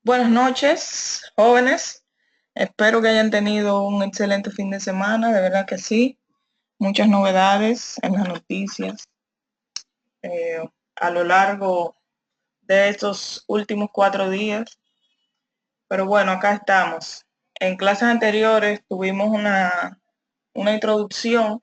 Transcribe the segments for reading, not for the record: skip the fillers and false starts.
Buenas noches, jóvenes. Espero que hayan tenido un excelente fin de semana, de verdad que sí. Muchas novedades en las noticias eh, a lo largo de estos últimos 4 días. Pero bueno, acá estamos. En clases anteriores tuvimos una introducción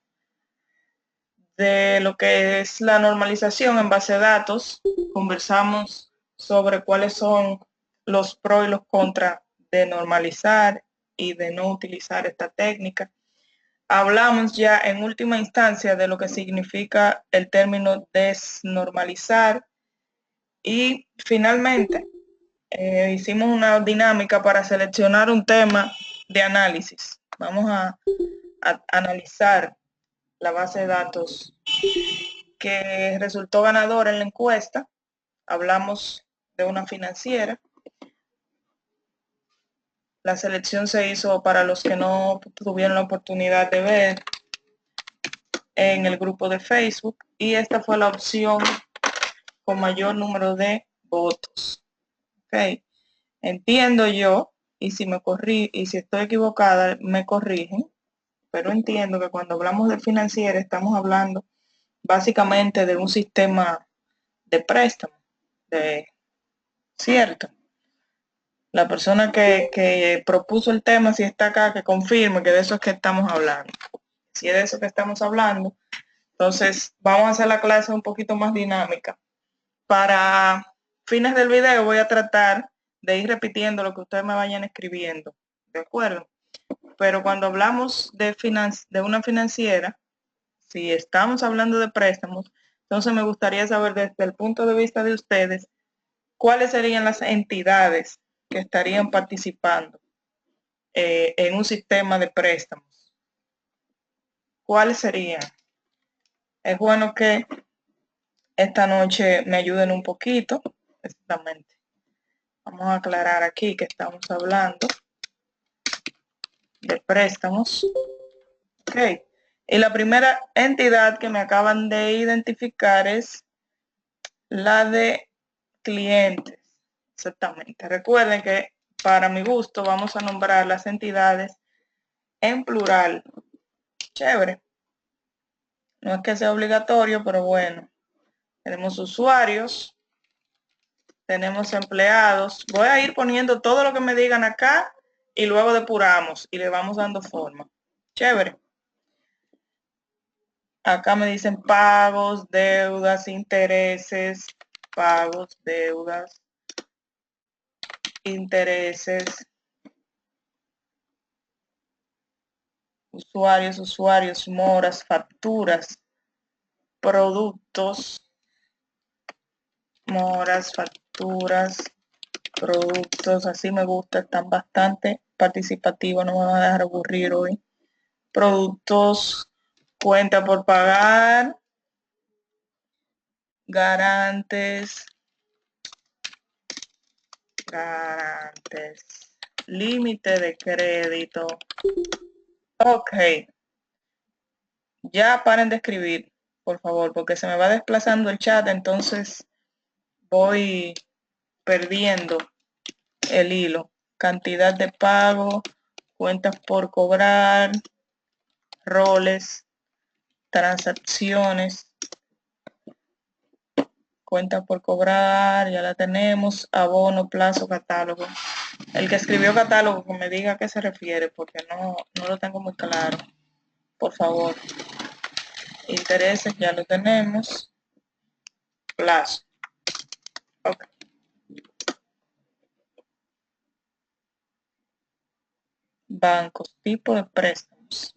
de lo que es la normalización en base de datos. Conversamos sobre cuáles son los pros y los contras de normalizar y de no utilizar esta técnica. Hablamos ya en última instancia de lo que significa el término desnormalizar y finalmente hicimos una dinámica para seleccionar un tema de análisis. Vamos a analizar la base de datos que resultó ganadora en la encuesta. Hablamos de una financiera. La selección se hizo para los que no tuvieron la oportunidad de ver en el grupo de Facebook y esta fue la opción con mayor número de votos. Okay. Entiendo yo, y si estoy equivocada, me corrigen, pero entiendo que cuando hablamos de financiera estamos hablando básicamente de un sistema de préstamo, de cierto. La persona que propuso el tema, si está acá, que confirme que de eso es que estamos hablando. Si es de eso que estamos hablando, entonces vamos a hacer la clase un poquito más dinámica. Para fines del video voy a tratar de ir repitiendo lo que ustedes me vayan escribiendo, ¿de acuerdo? Pero cuando hablamos de una financiera, si estamos hablando de préstamos, entonces me gustaría saber desde el punto de vista de ustedes, cuáles serían las entidades que estarían participando en un sistema de préstamos. ¿Cuáles serían? Es bueno que esta noche me ayuden un poquito, exactamente. Vamos a aclarar aquí que estamos hablando de préstamos. Ok. Y la primera entidad que me acaban de identificar es la de clientes. Exactamente. Recuerden que para mi gusto vamos a nombrar las entidades en plural. Chévere. No es que sea obligatorio, pero bueno. Tenemos usuarios, tenemos empleados. Voy a ir poniendo todo lo que me digan acá y luego depuramos y le vamos dando forma. Chévere. Acá me dicen pagos, deudas, intereses, pagos, deudas, intereses, usuarios, moras, facturas, productos, moras, facturas, productos, así me gusta, están bastante participativos, no me van a dejar aburrir hoy. Productos, cuenta por pagar, garantes, límite de crédito. Ok, ya paren de escribir, por favor, porque se me va desplazando el chat, entonces voy perdiendo el hilo. Cantidad de pago, cuentas por cobrar, roles, transacciones, cuentas por cobrar, ya la tenemos, abono, plazo, catálogo. El que escribió catálogo, que me diga a qué se refiere, porque no lo tengo muy claro, por favor. Intereses, ya lo tenemos. Plazo. Ok. Bancos, tipo de préstamos.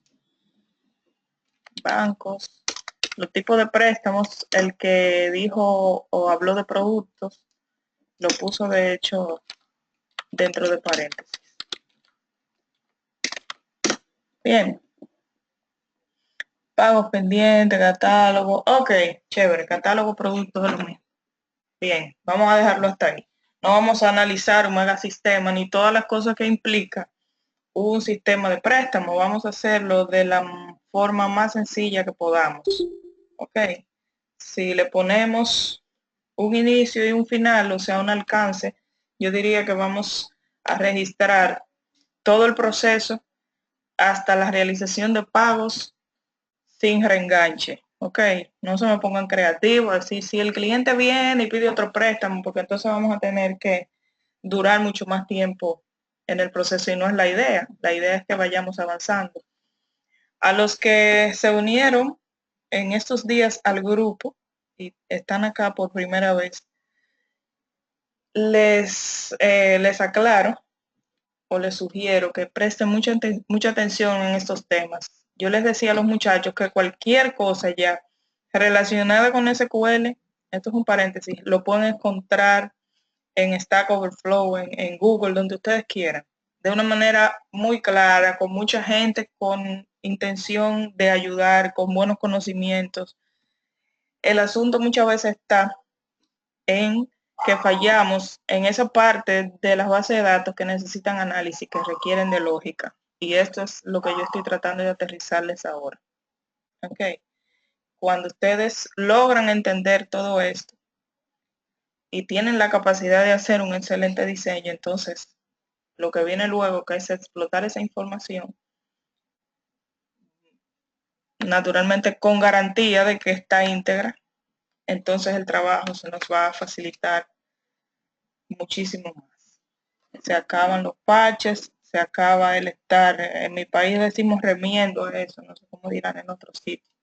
Bancos, los tipos de préstamos, el que dijo o habló de productos, lo puso de hecho dentro de paréntesis. Bien. Pagos pendientes, catálogo. Ok, chévere. Catálogo, productos de lo mismo. Bien, vamos a dejarlo hasta ahí. No vamos a analizar un megasistema ni todas las cosas que implica un sistema de préstamo. Vamos a hacerlo de la forma más sencilla que podamos. Ok. Si le ponemos un inicio y un final, o sea, un alcance, yo diría que vamos a registrar todo el proceso hasta la realización de pagos sin reenganche. Ok, no se me pongan creativos, así si el cliente viene y pide otro préstamo, porque entonces vamos a tener que durar mucho más tiempo en el proceso y no es la idea. La idea es que vayamos avanzando. A los que se unieron en estos días al grupo y están acá por primera vez, les aclaro o les sugiero que presten mucha atención en estos temas. Yo les decía a los muchachos que cualquier cosa ya relacionada con SQL, esto es un paréntesis, lo pueden encontrar en Stack Overflow, en Google, donde ustedes quieran, de una manera muy clara, con mucha gente con intención de ayudar, con buenos conocimientos. El asunto muchas veces está en que fallamos en esa parte de las bases de datos que necesitan análisis, que requieren de lógica. Y esto es lo que yo estoy tratando de aterrizarles ahora. Ok. Cuando ustedes logran entender todo esto y tienen la capacidad de hacer un excelente diseño, entonces lo que viene luego, que es explotar esa información, naturalmente con garantía de que está íntegra, entonces el trabajo se nos va a facilitar muchísimo más. Se acaban los parches, se acaba el estar, en mi país decimos remiendo a eso, no sé cómo dirán en otros sitios,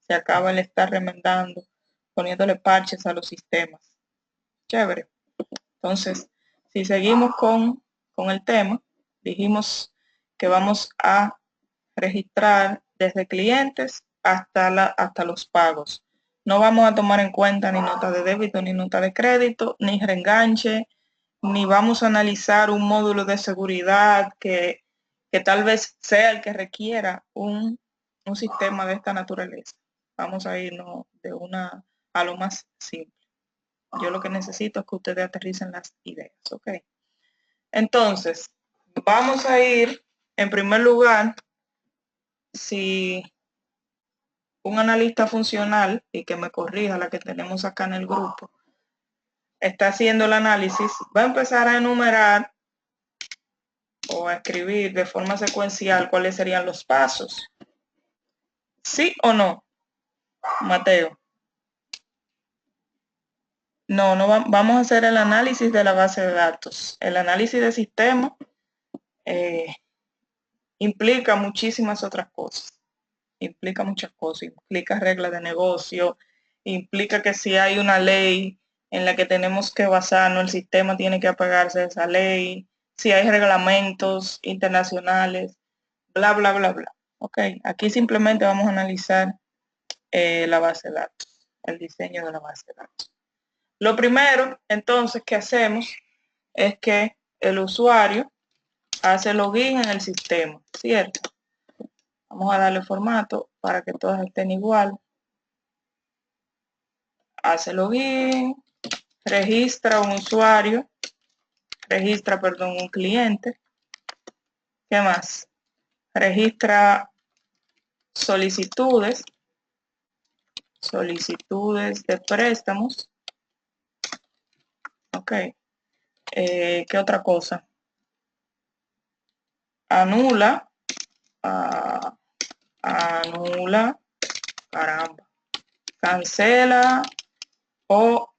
se acaba el estar remendando, poniéndole parches a los sistemas. Chévere. Entonces, si seguimos con el tema, dijimos que vamos a registrar desde clientes hasta los pagos. No vamos a tomar en cuenta ni nota de débito, ni nota de crédito, ni reenganche, ni vamos a analizar un módulo de seguridad que tal vez sea el que requiera un sistema de esta naturaleza. Vamos a irnos de una a lo más simple. Yo lo que necesito es que ustedes aterricen las ideas, ¿ok? Entonces, vamos a ir, en primer lugar, si un analista funcional, y que me corrija la que tenemos acá en el grupo, está haciendo el análisis, va a empezar a enumerar o a escribir de forma secuencial cuáles serían los pasos. ¿Sí o no, Mateo? No, vamos a hacer el análisis de la base de datos. El análisis de sistema implica muchísimas otras cosas. Implica muchas cosas, implica reglas de negocio, implica que si hay una ley en la que tenemos que basarnos, el sistema tiene que apegarse a esa ley, si hay reglamentos internacionales, bla, bla, bla, bla. Ok, aquí simplemente vamos a analizar la base de datos, el diseño de la base de datos. Lo primero, entonces, que hacemos es que el usuario hace login en el sistema, ¿cierto? Vamos a darle formato para que todas estén igual. Hace login, registra un usuario, un cliente. ¿Qué más? Registra solicitudes de préstamos. Ok. ¿Qué otra cosa? Anula, caramba, cancela o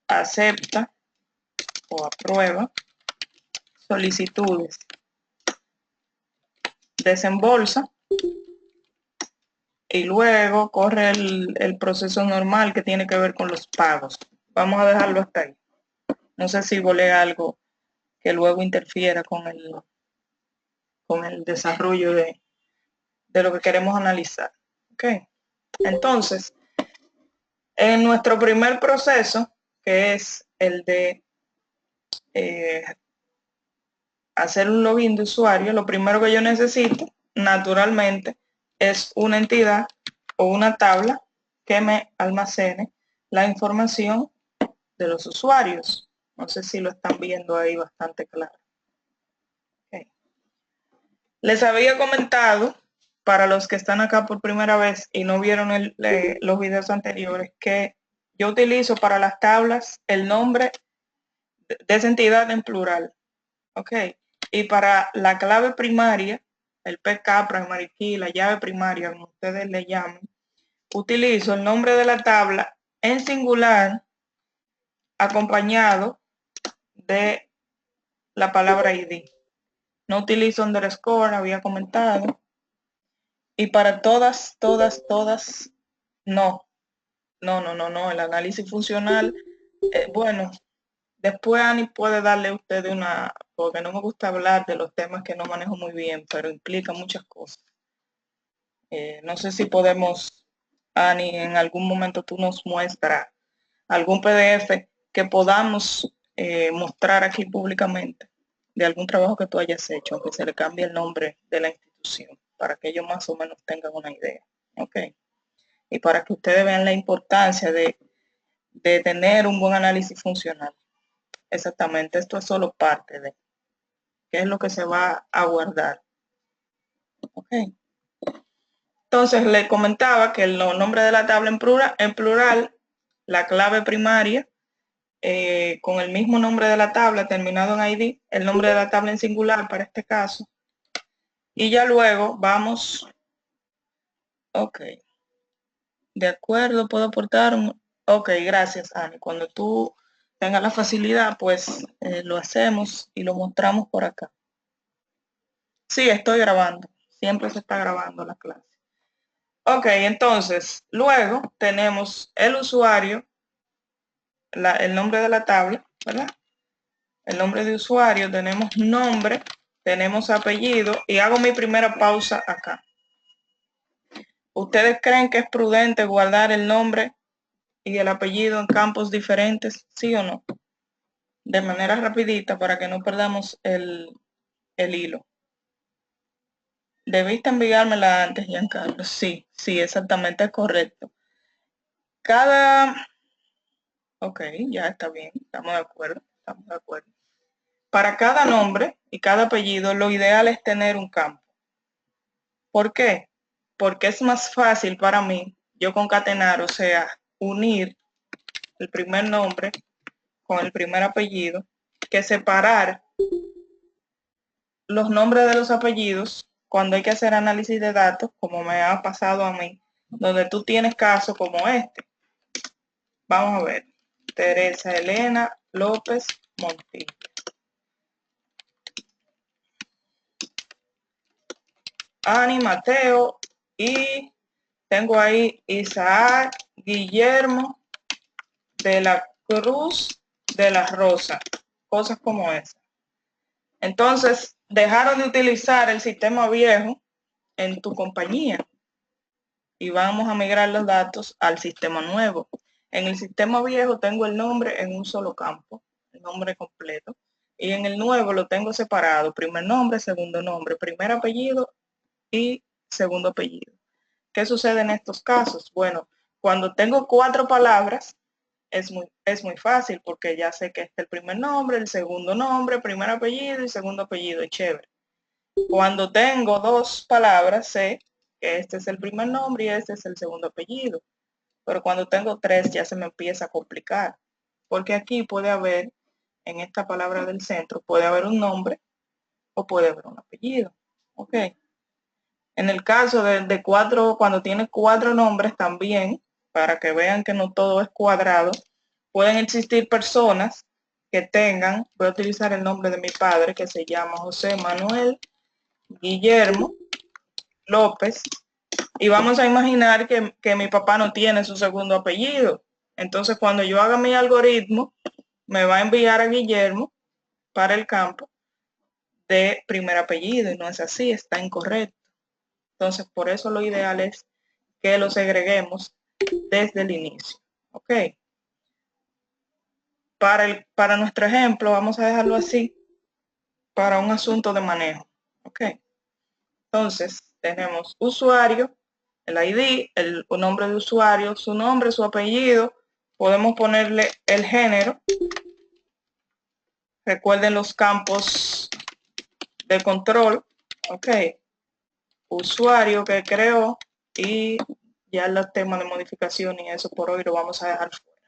acepta o aprueba solicitudes, desembolsa y luego corre el proceso normal que tiene que ver con los pagos. Vamos a dejarlo hasta ahí. No sé si volé algo que luego interfiera con el desarrollo de lo que queremos analizar. ¿Ok? Entonces, en nuestro primer proceso, que es el de hacer un login de usuario, lo primero que yo necesito, naturalmente, es una entidad o una tabla que me almacene la información de los usuarios. No sé si lo están viendo ahí bastante claro. Okay. Les había comentado, para los que están acá por primera vez y no vieron los videos anteriores, que yo utilizo para las tablas el nombre de esa entidad en plural. Ok. Y para la clave primaria, el PK, primary key, la llave primaria, como ustedes le llamen, utilizo el nombre de la tabla en singular acompañado de la palabra ID. No utilizo underscore, había comentado. Y para todas, no. No. El análisis funcional, bueno, después Ani puede darle a usted una, porque no me gusta hablar de los temas que no manejo muy bien, pero implica muchas cosas. No sé si podemos, Ani, en algún momento tú nos muestras algún PDF que podamos mostrar aquí públicamente de algún trabajo que tú hayas hecho, aunque se le cambie el nombre de la institución, para que ellos más o menos tengan una idea. Ok. Y para que ustedes vean la importancia de tener un buen análisis funcional. Exactamente, esto es solo parte de qué es lo que se va a guardar. Ok. Entonces le comentaba que el nombre de la tabla en plural, la clave primaria, con el mismo nombre de la tabla terminado en ID, el nombre de la tabla en singular para este caso. Y ya luego vamos, ok, de acuerdo, puedo aportar un, ok, gracias Ani. Cuando tú tengas la facilidad, pues lo hacemos y lo mostramos por acá. Sí, estoy grabando, siempre se está grabando la clase. Ok, entonces, luego tenemos el usuario, el nombre de la tabla, ¿verdad? El nombre de usuario, tenemos nombre, tenemos apellido y hago mi primera pausa acá. ¿Ustedes creen que es prudente guardar el nombre y el apellido en campos diferentes? ¿Sí o no? De manera rapidita para que no perdamos el hilo. Debiste enviármela antes, Giancarlo. Sí, exactamente, es correcto. Ok, ya está bien, estamos de acuerdo. Para cada nombre y cada apellido, lo ideal es tener un campo. ¿Por qué? Porque es más fácil para mí yo concatenar, o sea, unir el primer nombre con el primer apellido, que separar los nombres de los apellidos cuando hay que hacer análisis de datos, como me ha pasado a mí, donde tú tienes casos como este. Vamos a ver. Teresa Elena López Montillo. Ani Mateo y tengo ahí Isaac Guillermo de la Cruz de la Rosa, cosas como esa. Entonces, dejaron de utilizar el sistema viejo en tu compañía y vamos a migrar los datos al sistema nuevo. En el sistema viejo tengo el nombre en un solo campo, el nombre completo, y en el nuevo lo tengo separado, primer nombre, primer apellido y segundo apellido. ¿Qué sucede en estos casos? Bueno, cuando tengo 4 palabras, es muy fácil porque ya sé que este es el primer nombre, el segundo nombre, primer apellido y segundo apellido, es chévere. Cuando tengo 2 palabras, sé que este es el primer nombre y este es el segundo apellido. Pero cuando tengo 3 ya se me empieza a complicar, porque aquí puede haber, en esta palabra del centro, puede haber un nombre o puede haber un apellido. Ok. En el caso de 4, cuando tiene 4 nombres también, para que vean que no todo es cuadrado, pueden existir personas que tengan, voy a utilizar el nombre de mi padre, que se llama José Manuel Guillermo López, y vamos a imaginar que mi papá no tiene su segundo apellido. Entonces, cuando yo haga mi algoritmo, me va a enviar a Guillermo para el campo de primer apellido, y no es así, está incorrecto. Entonces, por eso lo ideal es que lo segreguemos desde el inicio. Ok. Para nuestro ejemplo, vamos a dejarlo así, para un asunto de manejo. Ok. Entonces, tenemos usuario, el ID, el nombre de usuario, su nombre, su apellido. Podemos ponerle el género. Recuerden los campos de control. Ok. Usuario que creó y ya los temas de modificación y eso por hoy lo vamos a dejar fuera.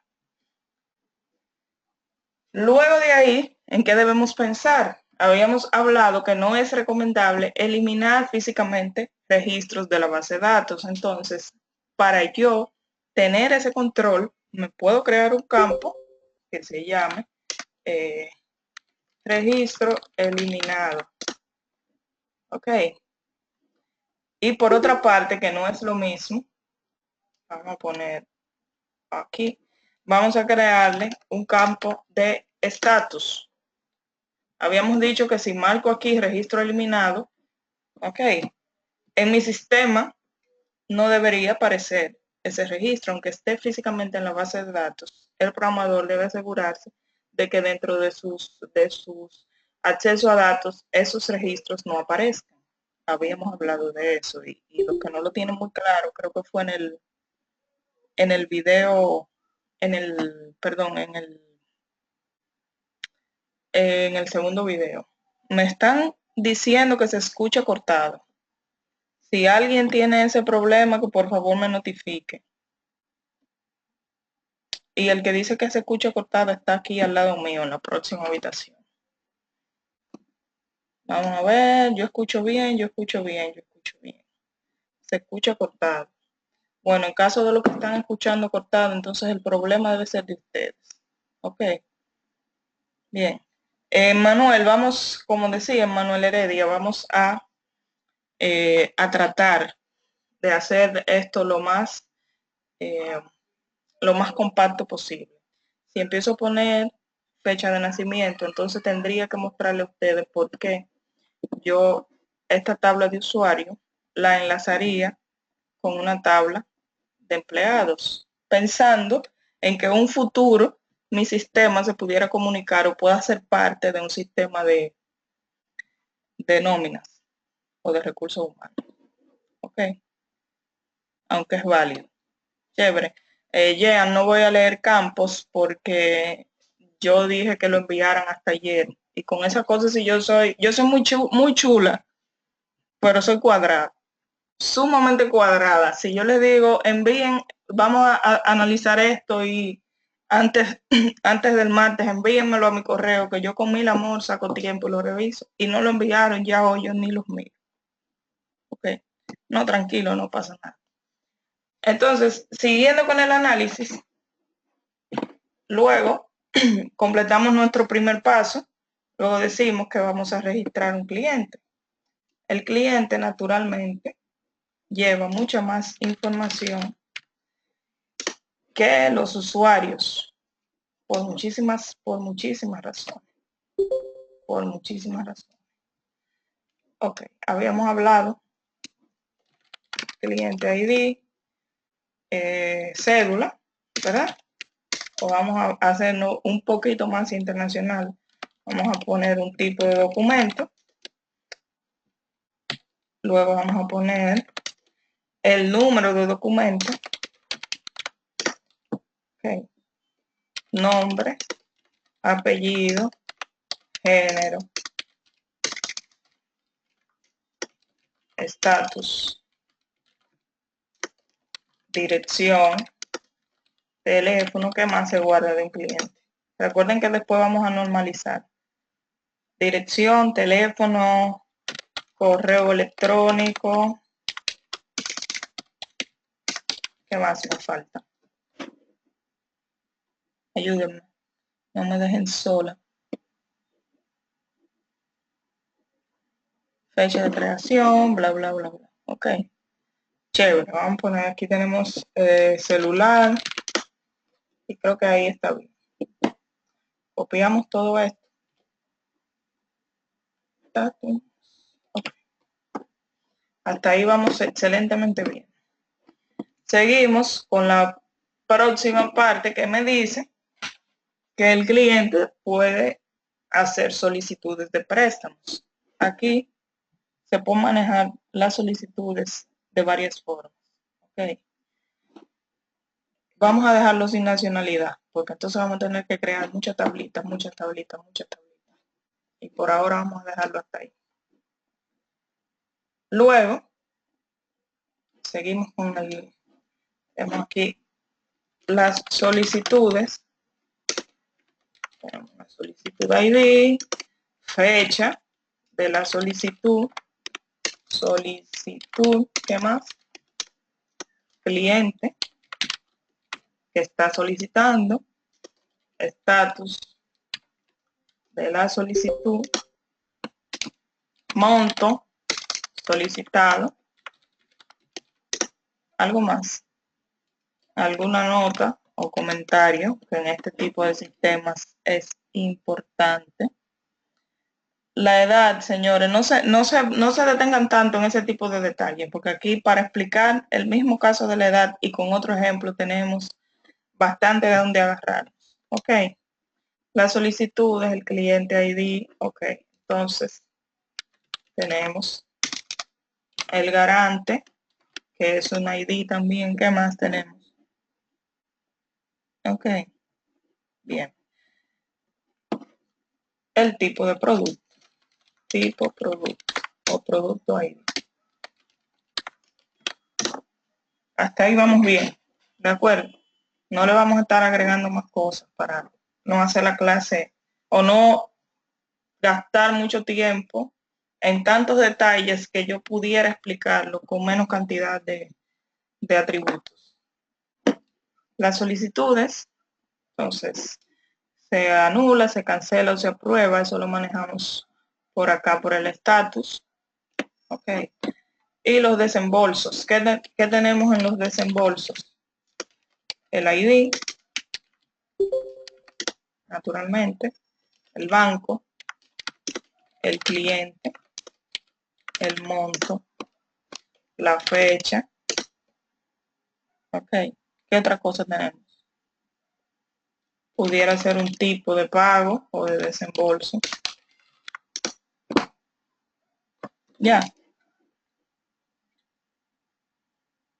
Luego de ahí, ¿en qué debemos pensar? Habíamos hablado que no es recomendable eliminar físicamente registros de la base de datos. Entonces, para yo tener ese control, me puedo crear un campo que se llame registro eliminado. Ok. Y por otra parte, que no es lo mismo, vamos a poner aquí, vamos a crearle un campo de estatus. Habíamos dicho que si marco aquí registro eliminado, ok, en mi sistema no debería aparecer ese registro, aunque esté físicamente en la base de datos. El programador debe asegurarse de que dentro de sus acceso a datos, esos registros no aparezcan. Habíamos hablado de eso y los que no lo tienen muy claro, creo que fue en el video, perdón, en el segundo video. Me están diciendo que se escucha cortado. Si alguien tiene ese problema, que por favor me notifique. Y el que dice que se escucha cortado está aquí al lado mío, en la próxima habitación. Vamos a ver, yo escucho bien, yo escucho bien, yo escucho bien. Se escucha cortado. Bueno, en caso de los que están escuchando cortado, entonces el problema debe ser de ustedes. Ok. Bien. Manuel, vamos, como decía Manuel Heredia, vamos a tratar de hacer esto lo más compacto posible. Si empiezo a poner fecha de nacimiento, entonces tendría que mostrarle a ustedes por qué yo esta tabla de usuario la enlazaría con una tabla de empleados, pensando en que en un futuro mi sistema se pudiera comunicar o pueda ser parte de un sistema de nóminas o de recursos humanos. Ok, aunque es válido. Chévere. Jean, no voy a leer campos porque yo dije que lo enviaran hasta ayer. Y con esas cosas, si yo soy muy chula, pero soy cuadrada, sumamente cuadrada. Si yo le digo, envíen, vamos a analizar esto y antes, antes del martes, envíenmelo a mi correo, que yo con mil amor saco tiempo y lo reviso. Y no lo enviaron, ya hoy yo ni los miro. Ok, no, tranquilo, no pasa nada. Entonces, siguiendo con el análisis, luego completamos nuestro primer paso, luego decimos que vamos a registrar un cliente. El cliente naturalmente lleva mucha más información que los usuarios por muchísimas razones. Por muchísimas razones. Ok, habíamos hablado cliente ID, cédula, ¿verdad? O vamos a hacernos un poquito más internacional. Vamos a poner un tipo de documento. Luego vamos a poner el número de documento. Okay. Nombre, apellido, género, estatus, dirección, teléfono, ¿qué más se guarda de un cliente? Recuerden que después vamos a normalizar. Dirección, teléfono, correo electrónico. ¿Qué más me falta? Ayúdenme. No me dejen sola. Fecha de creación, bla, bla, bla, bla. Ok. Chévere. Vamos a poner, aquí tenemos celular. Y creo que ahí está bien. Copiamos todo esto. Okay. Hasta ahí vamos excelentemente bien. Seguimos con la próxima parte que me dice que el cliente puede hacer solicitudes de préstamos. Aquí se pueden manejar las solicitudes de varias formas. Okay. Vamos a dejarlo sin nacionalidad, porque entonces vamos a tener que crear muchas tablitas. Y por ahora vamos a dejarlo hasta ahí. Luego, seguimos con tenemos aquí las solicitudes. la solicitud ID, fecha de la solicitud, ¿qué más? Cliente que está solicitando, estatus de la solicitud, monto solicitado, algo más, alguna nota o comentario que en este tipo de sistemas es importante. La edad, señores, no se detengan tanto en ese tipo de detalles, porque aquí para explicar el mismo caso de la edad y con otro ejemplo tenemos bastante de dónde agarrar. Ok, la solicitud es el cliente ID. Ok, entonces tenemos el garante, que es un ID también. ¿Qué más tenemos? Ok, bien. El tipo de producto, tipo producto o producto ID. Hasta ahí vamos bien, ¿de acuerdo? No le vamos a estar agregando más cosas para no hacer la clase o no gastar mucho tiempo en tantos detalles que yo pudiera explicarlo con menos cantidad de atributos. Las solicitudes, entonces, se anula, se cancela o se aprueba, eso lo manejamos por acá, por el estatus. Ok. Y los desembolsos, ¿qué tenemos en los desembolsos? El ID, naturalmente, el banco, el cliente, el monto, la fecha. Ok, ¿qué otra cosa tenemos? Pudiera ser un tipo de pago o de desembolso. Ya.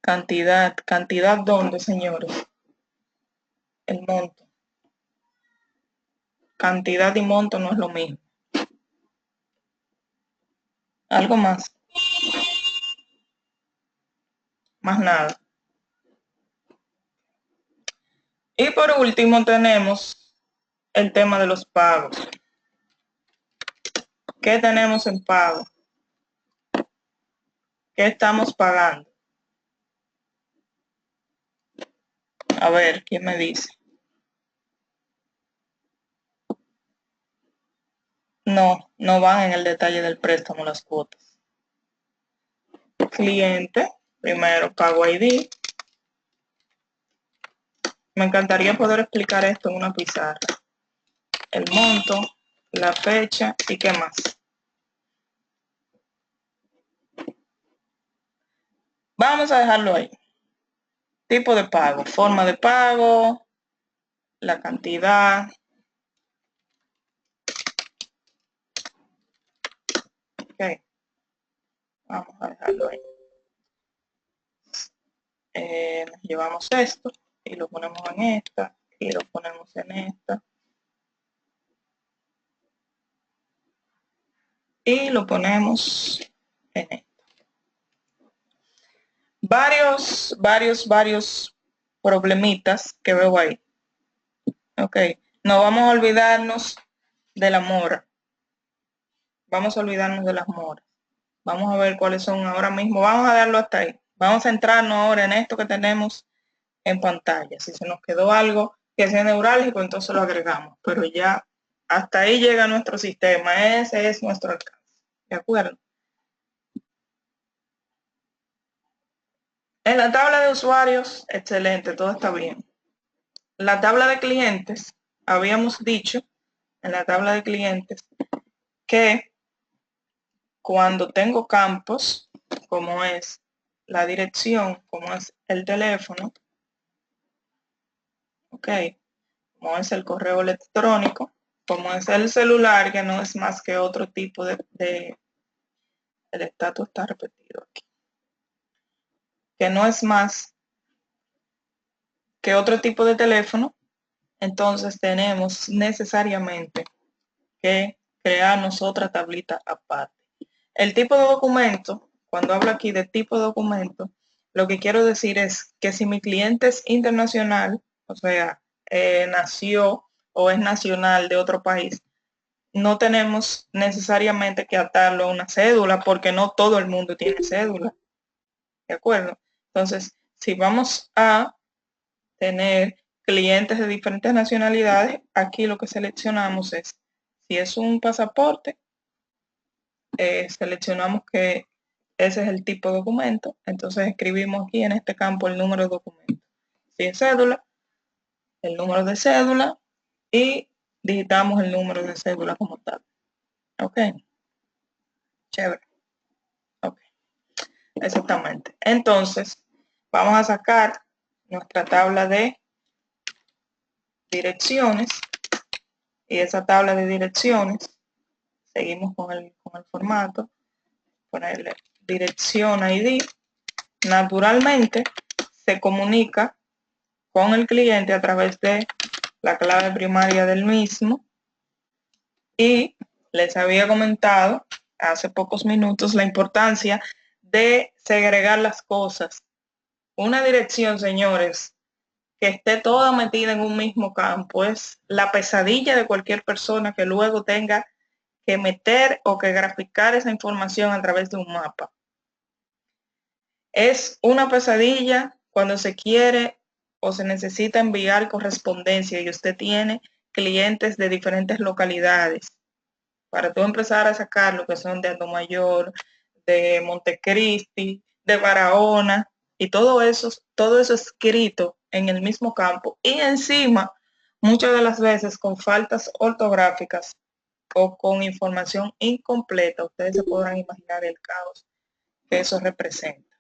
Cantidad ¿dónde, señores? El monto. Cantidad y monto no es lo mismo. Algo más. Más nada. Y por último tenemos el tema de los pagos. ¿Qué tenemos en pago? ¿Qué estamos pagando? A ver, ¿quién me dice? No van en el detalle del préstamo las cuotas. Cliente, primero pago ID. Me encantaría poder explicar esto en una pizarra. El monto, la fecha y qué más. Vamos a dejarlo ahí. Tipo de pago, forma de pago, la cantidad. Ok. Vamos a dejarlo ahí. Llevamos esto y lo ponemos en esta y lo ponemos en esta y lo ponemos en esta. Varios problemitas que veo ahí. Ok, no vamos a olvidarnos de la mora. Vamos a olvidarnos de las moras. Vamos a ver cuáles son ahora mismo. Vamos a darlo hasta ahí. Vamos a centrarnos ahora en esto que tenemos en pantalla. Si se nos quedó algo que sea neurálgico, entonces lo agregamos. Pero ya hasta ahí llega nuestro sistema. Ese es nuestro alcance. ¿De acuerdo? En la tabla de usuarios, excelente, todo está bien. La tabla de clientes, habíamos dicho en la tabla de clientes que cuando tengo campos, como es la dirección, como es el teléfono, ok, como es el correo electrónico, como es el celular, que no es más que otro tipo el estatus está repetido aquí, que no es más que otro tipo de teléfono, entonces tenemos necesariamente que crearnos otra tablita aparte. El tipo de documento, cuando hablo aquí de tipo de documento, lo que quiero decir es que si mi cliente es internacional, o sea, nació o es nacional de otro país, no tenemos necesariamente que atarlo a una cédula porque no todo el mundo tiene cédula. ¿De acuerdo? Entonces, si vamos a tener clientes de diferentes nacionalidades, aquí lo que seleccionamos es, si es un pasaporte, seleccionamos que ese es el tipo de documento, entonces escribimos aquí en este campo el número de documento. Si es cédula, el número de cédula y digitamos el número de cédula como tal. Ok, chévere. Ok, exactamente. Entonces, vamos a sacar nuestra tabla de direcciones y esa tabla de direcciones, seguimos con el formato, ponerle dirección ID, naturalmente se comunica con el cliente a través de la clave primaria del mismo y les había comentado hace pocos minutos la importancia de segregar las cosas. Una dirección, señores, que esté toda metida en un mismo campo es la pesadilla de cualquier persona que luego tenga que meter o que graficar esa información a través de un mapa. Es una pesadilla cuando se quiere o se necesita enviar correspondencia y usted tiene clientes de diferentes localidades. Para tú empezar a sacar lo que son de Atomayor, de Montecristi, de Barahona y todo eso escrito en el mismo campo y encima muchas de las veces con faltas ortográficas o con información incompleta, ustedes se podrán imaginar el caos que eso representa.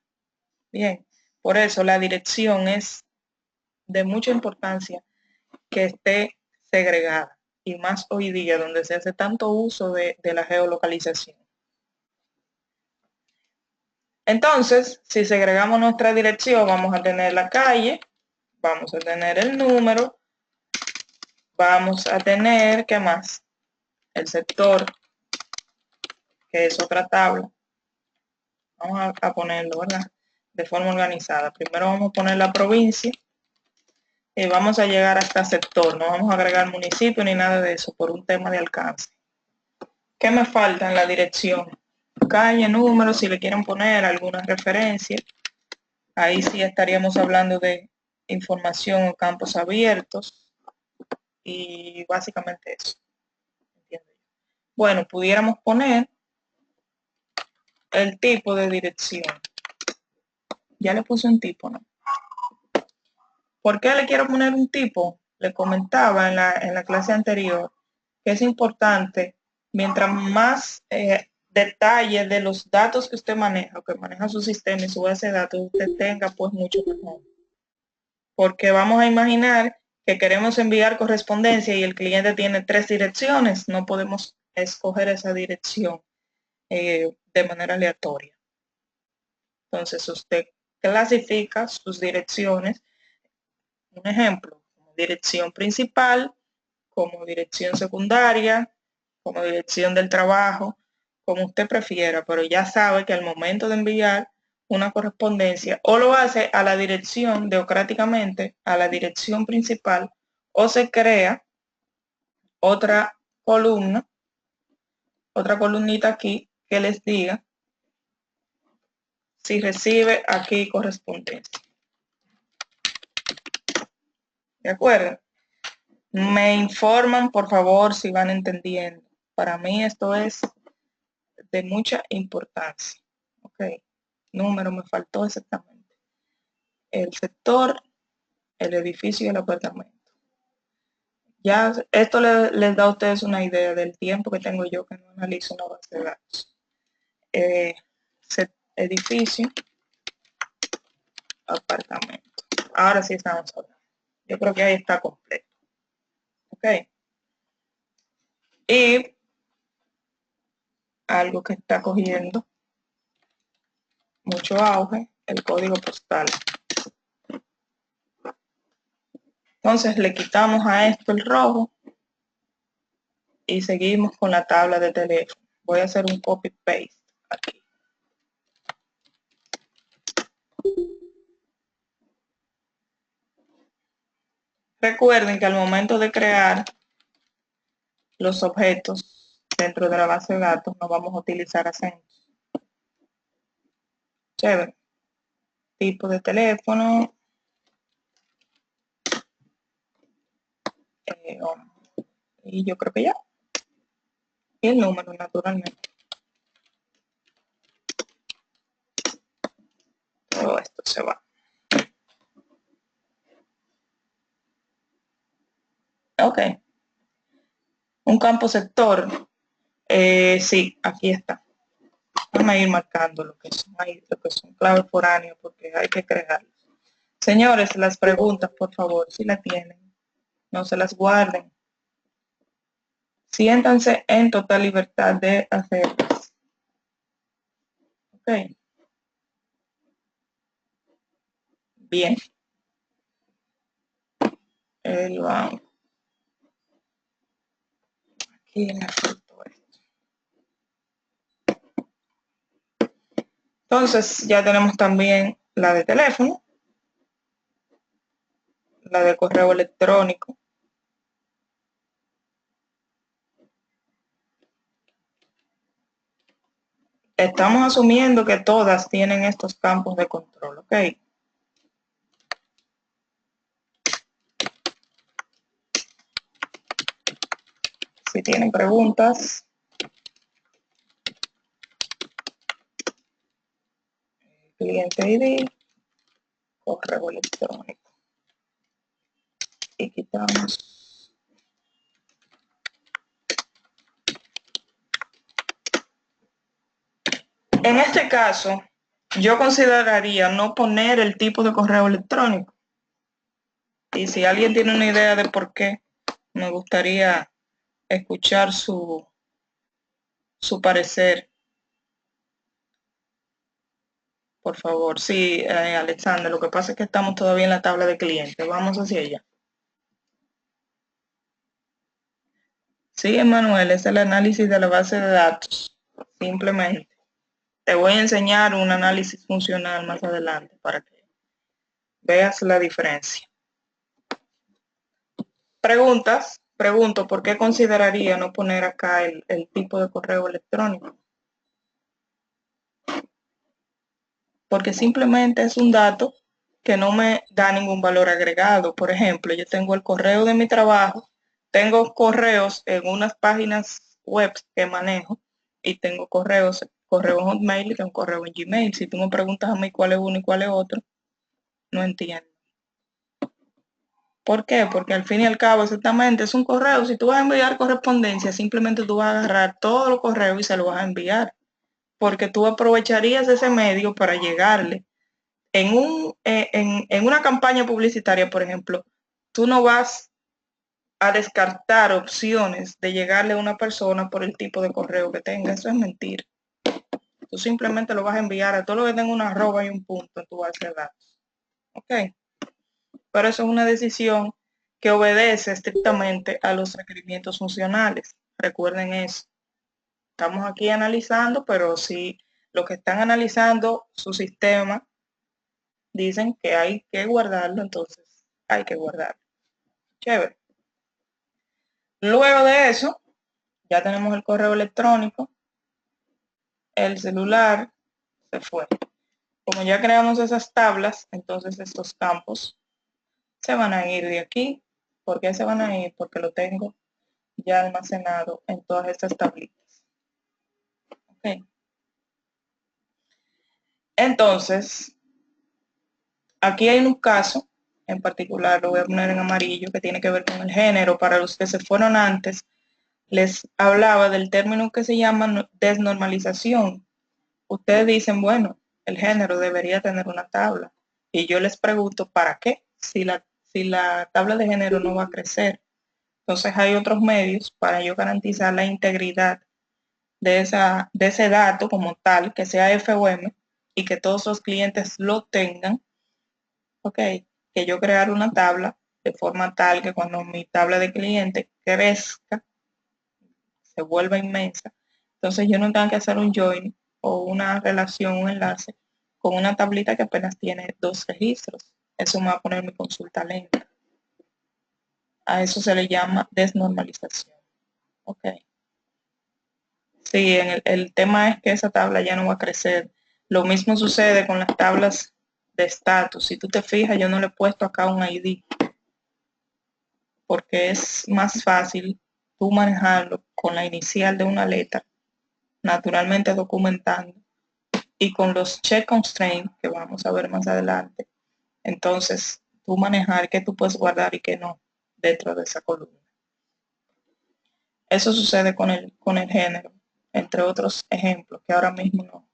Bien, por eso la dirección es de mucha importancia que esté segregada y más hoy día donde se hace tanto uso de la geolocalización. Entonces, si segregamos nuestra dirección, vamos a tener la calle, vamos a tener el número, vamos a tener, ¿qué más? El sector, que es otra tabla. Vamos a ponerlo, ¿verdad? De forma organizada. Primero vamos a poner la provincia y vamos a llegar hasta sector. No vamos a agregar municipio ni nada de eso por un tema de alcance. ¿Qué me falta en la dirección? Calle, número, si le quieren poner alguna referencia. Ahí sí estaríamos hablando de información o campos abiertos y básicamente eso. Bueno, pudiéramos poner el tipo de dirección. Ya le puse un tipo, ¿no? ¿Por qué le quiero poner un tipo? Le comentaba en la clase anterior que es importante, mientras más detalles de los datos que usted maneja, o que maneja su sistema y su base de datos, usted tenga, pues mucho mejor. Porque vamos a imaginar que queremos enviar correspondencia y el cliente tiene 3 direcciones, no podemos escoger esa dirección de manera aleatoria. Entonces usted clasifica sus direcciones, un ejemplo, como dirección principal, como dirección secundaria, como dirección del trabajo, como usted prefiera, pero ya sabe que al momento de enviar una correspondencia o lo hace a la dirección teocráticamente, a la dirección principal, o se crea otra columna, otra columnita aquí que les diga si recibe aquí correspondencia. ¿De acuerdo? Me informan, por favor, si van entendiendo. Para mí esto es de mucha importancia. Ok, número me faltó exactamente. El sector, el edificio y el apartamento. Ya esto les da a ustedes una idea del tiempo que tengo yo que no analizo una base de datos. Edificio, apartamento. Ahora sí estamos hablando. Yo creo que ahí está completo. Ok. Y algo que está cogiendo mucho auge, el código postal. Entonces le quitamos a esto el rojo y seguimos con la tabla de teléfono. Voy a hacer un copy paste aquí. Recuerden que al momento de crear los objetos dentro de la base de datos, no vamos a utilizar acentos. Chévere. Tipo de teléfono. Y yo creo que ya. Y el número, naturalmente. Todo esto se va. Ok. Un campo sector. Sí, aquí está. Vamos a ir marcando lo que son claves foráneos porque hay que crearlos. Señores, las preguntas, por favor, si las tienen, no se las guarden. Siéntanse en total libertad de hacerlas. Ok. Bien. El banco. Aquí me faltó esto. Entonces, ya tenemos también la de teléfono, la de correo electrónico. Estamos asumiendo que todas tienen estos campos de control, ¿ok? Si tienen preguntas, cliente ID, correo electrónico. Y quitamos. En este caso, yo consideraría no poner el tipo de correo electrónico. Y si alguien tiene una idea de por qué, me gustaría escuchar su parecer. Por favor, sí, Alexander, lo que pasa es que estamos todavía en la tabla de clientes. Vamos hacia allá. Sí, Emanuel, es el análisis de la base de datos. Simplemente. Te voy a enseñar un análisis funcional más adelante para que veas la diferencia. Preguntas. Pregunto, ¿por qué consideraría no poner acá el tipo de correo electrónico? Porque simplemente es un dato que no me da ningún valor agregado. Por ejemplo, yo tengo el correo de mi trabajo, tengo correos en unas páginas web que manejo y tengo correo en Hotmail y tengo correo en Gmail. Si tú me preguntas a mí cuál es uno y cuál es otro, no entiendo. ¿Por qué? Porque al fin y al cabo exactamente es un correo. Si tú vas a enviar correspondencia, simplemente tú vas a agarrar todos los correos y se los vas a enviar. Porque tú aprovecharías ese medio para llegarle. En una campaña publicitaria, por ejemplo, tú no vas a descartar opciones de llegarle a una persona por el tipo de correo que tenga. Eso es mentira. Tú simplemente lo vas a enviar a todo lo que tenga una arroba y un punto en tu base de datos. ¿Ok? Pero eso es una decisión que obedece estrictamente a los requerimientos funcionales. Recuerden eso. Estamos aquí analizando, pero si los que están analizando su sistema dicen que hay que guardarlo, entonces hay que guardarlo. Chévere. Luego de eso, ya tenemos el correo electrónico, el celular, se fue. Como ya creamos esas tablas, entonces estos campos se van a ir de aquí. ¿Por qué se van a ir? Porque lo tengo ya almacenado en todas estas tablitas. Okay. Entonces, aquí hay un caso en particular, lo voy a poner en amarillo, que tiene que ver con el género. Para los que se fueron antes, les hablaba del término que se llama desnormalización. Ustedes dicen, bueno, el género debería tener una tabla. Y yo les pregunto, ¿para qué? Si la tabla de género no va a crecer. Entonces hay otros medios para yo garantizar la integridad de ese dato como tal, que sea FOM y que todos los clientes lo tengan. Ok, que yo crear una tabla de forma tal que cuando mi tabla de cliente crezca, se vuelva inmensa, entonces yo no tengo que hacer un join o una relación, un enlace con una tablita que apenas tiene 2 registros. Eso me va a poner mi consulta lenta. A eso se le llama desnormalización. Ok. Sí, el tema es que esa tabla ya no va a crecer. Lo mismo sucede con las tablas de estatus. Si tú te fijas, yo no le he puesto acá un ID porque es más fácil tú manejarlo con la inicial de una letra, naturalmente documentando, y con los check constraints que vamos a ver más adelante. Entonces, tú manejar qué tú puedes guardar y qué no dentro de esa columna. Eso sucede con el género, entre otros ejemplos que ahora mismo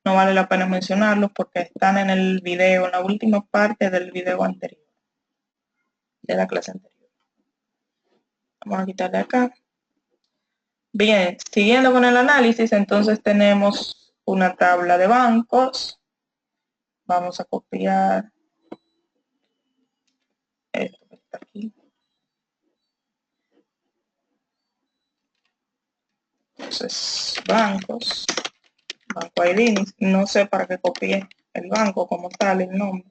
no vale la pena mencionarlos porque están en el video, en la última parte del video anterior, de la clase anterior. Vamos a quitarle acá. Bien, siguiendo con el análisis, entonces tenemos una tabla de bancos. Vamos a copiar esto que está aquí. Entonces, bancos, banco ID, no sé para qué copié el banco como tal, el nombre.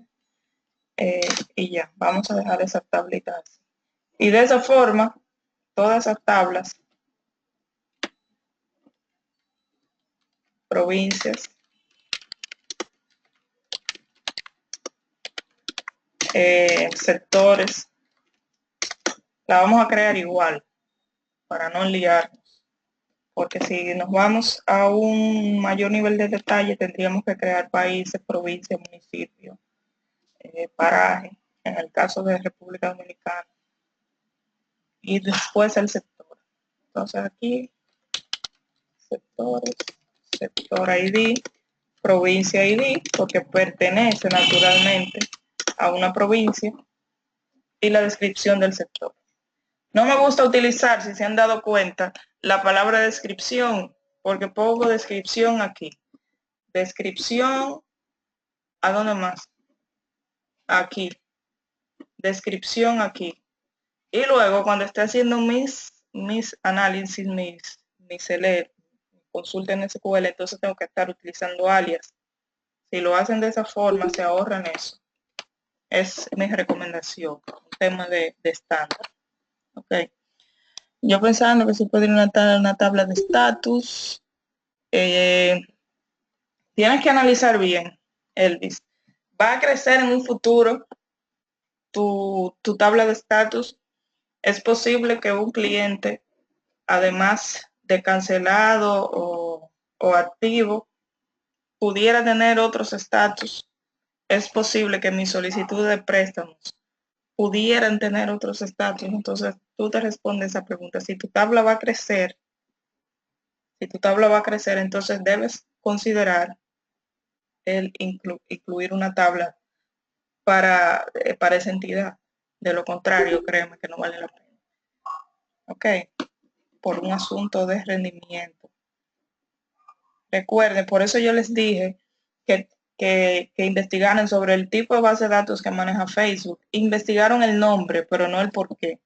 Y ya, vamos a dejar esas tablitas. Y de esa forma, todas esas tablas, provincias, sectores, la vamos a crear igual para no liarnos. Porque si nos vamos a un mayor nivel de detalle, tendríamos que crear países, provincias, municipios, paraje, en el caso de República Dominicana, y después el sector. Entonces aquí, sectores, sector ID, provincia ID, porque pertenece naturalmente a una provincia, y la descripción del sector. No me gusta utilizar, si se han dado cuenta, la palabra descripción, porque pongo descripción aquí. Descripción, ¿a dónde más? Aquí. Descripción aquí. Y luego cuando esté haciendo mis análisis, mis consulta en SQL, entonces tengo que estar utilizando alias. Si lo hacen de esa forma, se ahorran eso. Es mi recomendación, un tema de estándar. Ok. Yo pensando que se puede ir una tabla de estatus. Tienes que analizar bien, Elvis. Va a crecer en un futuro tu tabla de estatus. Es posible que un cliente, además de cancelado o activo, pudiera tener otros estatus. Es posible que mis solicitudes de préstamos pudieran tener otros estatus. Entonces tú te respondes esa pregunta. Si tu tabla va a crecer, entonces debes considerar el incluir una tabla para esa entidad. De lo contrario, créeme que no vale la pena. Ok, por un asunto de rendimiento. Recuerden, por eso yo les dije que investigaran sobre el tipo de base de datos que maneja Facebook. Investigaron el nombre, pero no el por qué.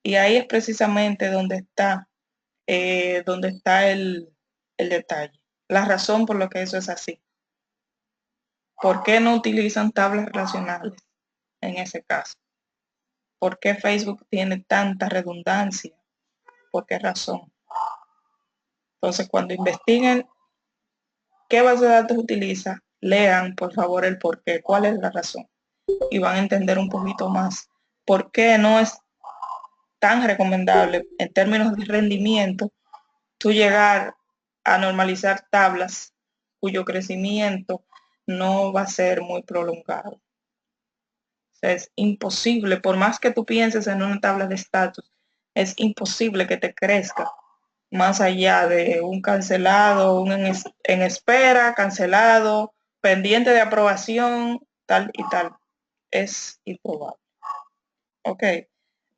Y ahí es precisamente donde está el detalle. La razón por lo que eso es así. ¿Por qué no utilizan tablas relacionales en ese caso? ¿Por qué Facebook tiene tanta redundancia? ¿Por qué razón? Entonces, cuando investiguen qué base de datos utiliza, lean por favor el por qué, cuál es la razón. Y van a entender un poquito más por qué no es tan recomendable en términos de rendimiento tú llegar a normalizar tablas cuyo crecimiento no va a ser muy prolongado. O sea, es imposible, por más que tú pienses en una tabla de estatus, es imposible que te crezca más allá de un cancelado, un en espera, cancelado, pendiente de aprobación, tal y tal. Es improbable. Ok.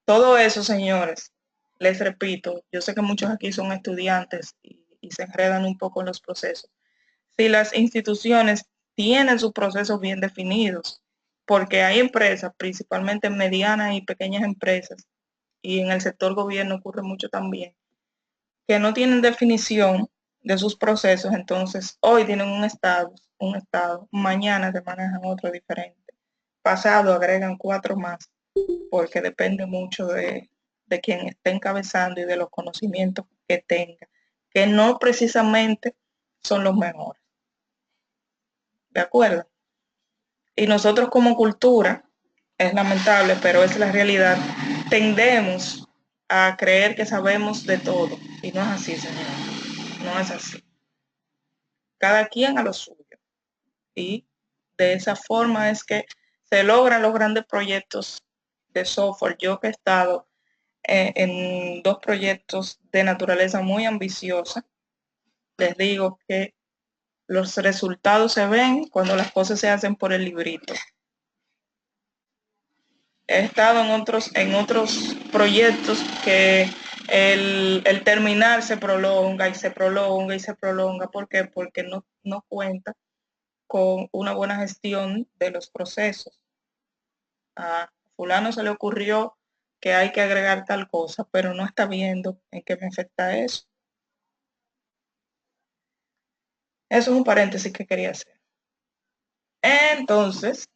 Todo eso, señores, les repito, yo sé que muchos aquí son estudiantes y se enredan un poco en los procesos. Si las instituciones tienen sus procesos bien definidos, porque hay empresas, principalmente medianas y pequeñas empresas, y en el sector gobierno ocurre mucho también, que no tienen definición de sus procesos, entonces hoy tienen un estado, mañana te manejan otro diferente, pasado agregan 4 más, porque depende mucho de de quien esté encabezando y de los conocimientos que tenga, que no precisamente son los mejores. ¿De acuerdo? Y nosotros como cultura, es lamentable, pero es la realidad, tendemos a creer que sabemos de todo. Y no es así, señor. No es así. Cada quien a lo suyo. Y de esa forma es que se logran los grandes proyectos de software. Yo que he estado en 2 proyectos de naturaleza muy ambiciosa, les digo que los resultados se ven cuando las cosas se hacen por el librito. He estado en otros proyectos que el terminar se prolonga y se prolonga y se prolonga. ¿Por qué? Porque no cuenta con una buena gestión de los procesos. A fulano se le ocurrió que hay que agregar tal cosa, pero no está viendo en qué me afecta eso. Eso es un paréntesis que quería hacer. Entonces,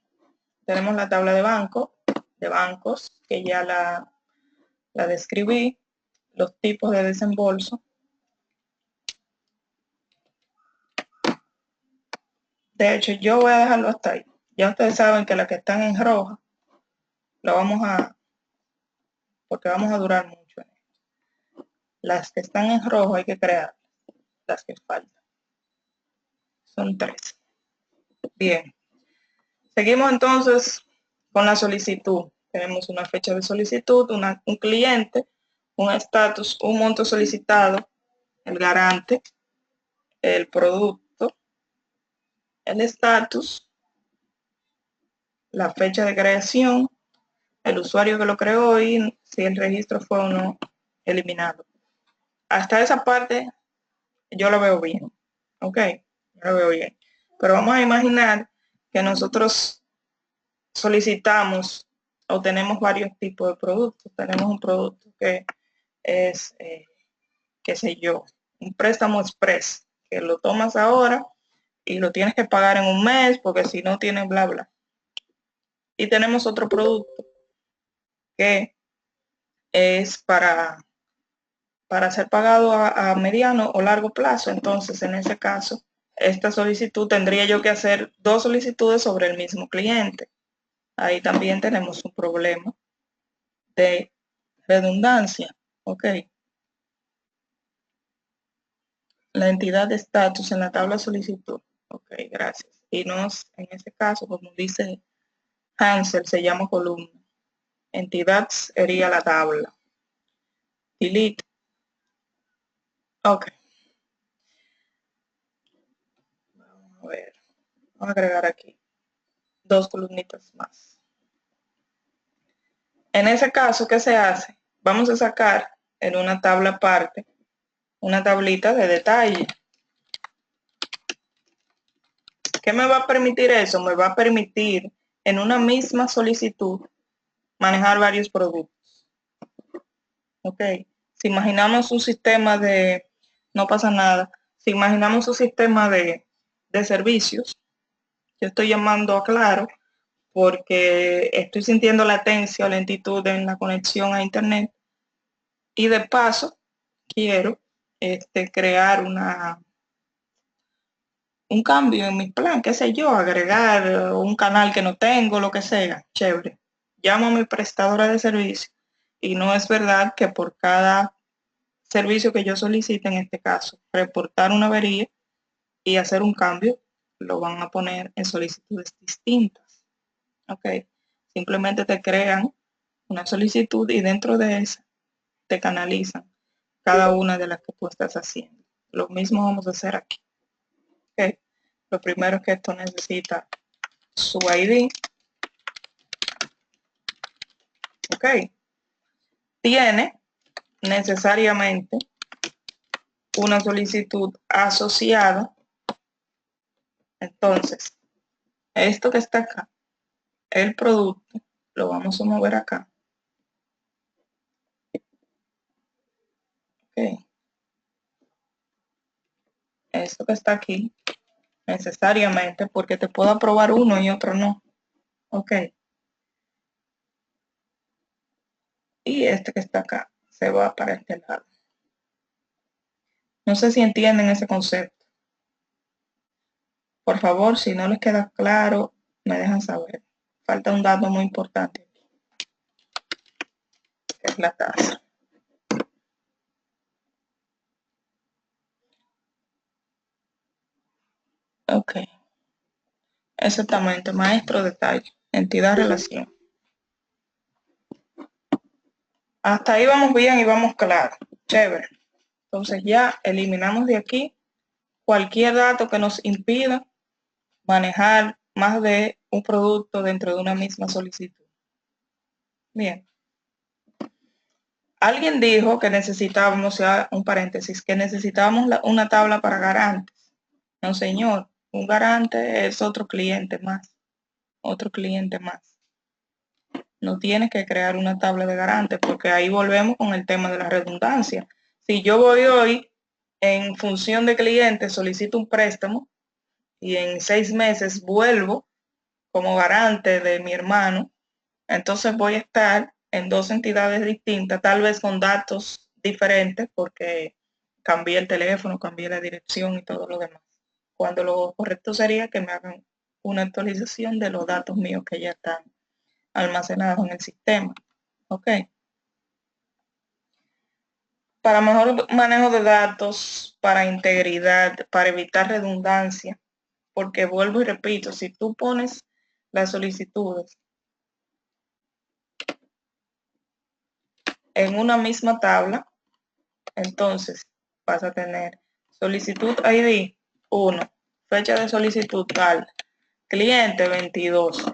tenemos la tabla de bancos, que ya la describí, los tipos de desembolso. De hecho, yo voy a dejarlo hasta ahí. Ya ustedes saben que las que están en roja, porque vamos a durar mucho en esto. Las que están en rojo hay que crear, las que faltan. Son 3. Bien. Seguimos entonces con la solicitud. Tenemos una fecha de solicitud, un cliente, un estatus, un monto solicitado, el garante, el producto, el estatus, la fecha de creación, el usuario que lo creó y si el registro fue o no eliminado. Hasta esa parte yo lo veo bien. Ok, yo lo veo bien. Pero vamos a imaginar que nosotros solicitamos o tenemos varios tipos de productos. Tenemos un producto que es, qué sé yo, un préstamo express, que lo tomas ahora y lo tienes que pagar en un mes porque si no tienes bla, bla. Y tenemos otro producto que es para ser pagado a mediano o largo plazo. Entonces, en ese caso, esta solicitud tendría yo que hacer 2 solicitudes sobre el mismo cliente. Ahí también tenemos un problema de redundancia. Ok. La entidad de estatus en la tabla solicitud. Ok, gracias. Y nos, en este caso, como dice Hansel, se llama columna. Entidad sería la tabla. Delete. Ok. Vamos a ver. Vamos a agregar aquí 2 columnitas más. En ese caso, ¿qué se hace? Vamos a sacar en una tabla aparte una tablita de detalle. ¿Qué me va a permitir eso? Me va a permitir en una misma solicitud manejar varios productos. Ok. Si imaginamos un sistema de, no pasa nada, si imaginamos un sistema de servicios, yo estoy llamando a Claro porque estoy sintiendo latencia o lentitud en la conexión a internet y de paso quiero crear un cambio en mi plan, qué sé yo, agregar un canal que no tengo, lo que sea, chévere. Llamo a mi prestadora de servicio y no es verdad que por cada servicio que yo solicite, en este caso, reportar una avería y hacer un cambio, lo van a poner en solicitudes distintas. Ok. Simplemente te crean una solicitud y dentro de esa te canalizan cada una de las que tú estás haciendo. Lo mismo vamos a hacer aquí. Okay. Lo primero es que esto necesita su ID. Ok. Tiene necesariamente una solicitud asociada. Entonces, esto que está acá, el producto, lo vamos a mover acá. Ok. Esto que está aquí, necesariamente, porque te puedo aprobar uno y otro no. Ok. y este que está acá se va para este lado. No sé si entienden ese concepto. Por favor, si no les queda claro, me dejan saber. Falta un dato muy importante, que es la tasa. Ok. Exactamente, maestro detalle, entidad relación. Hasta ahí vamos bien y vamos claro. Chévere. Entonces ya eliminamos de aquí cualquier dato que nos impida manejar más de un producto dentro de una misma solicitud. Bien. Alguien dijo que necesitábamos, ya un paréntesis, que necesitábamos una tabla para garantes. No, señor, un garante es otro cliente más. Otro cliente más. No tienes que crear una tabla de garantes porque ahí volvemos con el tema de la redundancia. Si yo voy hoy en función de cliente, solicito un préstamo y en 6 meses vuelvo como garante de mi hermano, entonces voy a estar en 2 entidades distintas, tal vez con datos diferentes porque cambié el teléfono, cambié la dirección y todo lo demás. Cuando lo correcto sería que me hagan una actualización de los datos míos que ya están almacenados en el sistema. Ok. Para mejor manejo de datos, para integridad, para evitar redundancia, porque vuelvo y repito, si tú pones las solicitudes en una misma tabla, entonces vas a tener solicitud ID 1, fecha de solicitud tal, cliente 22,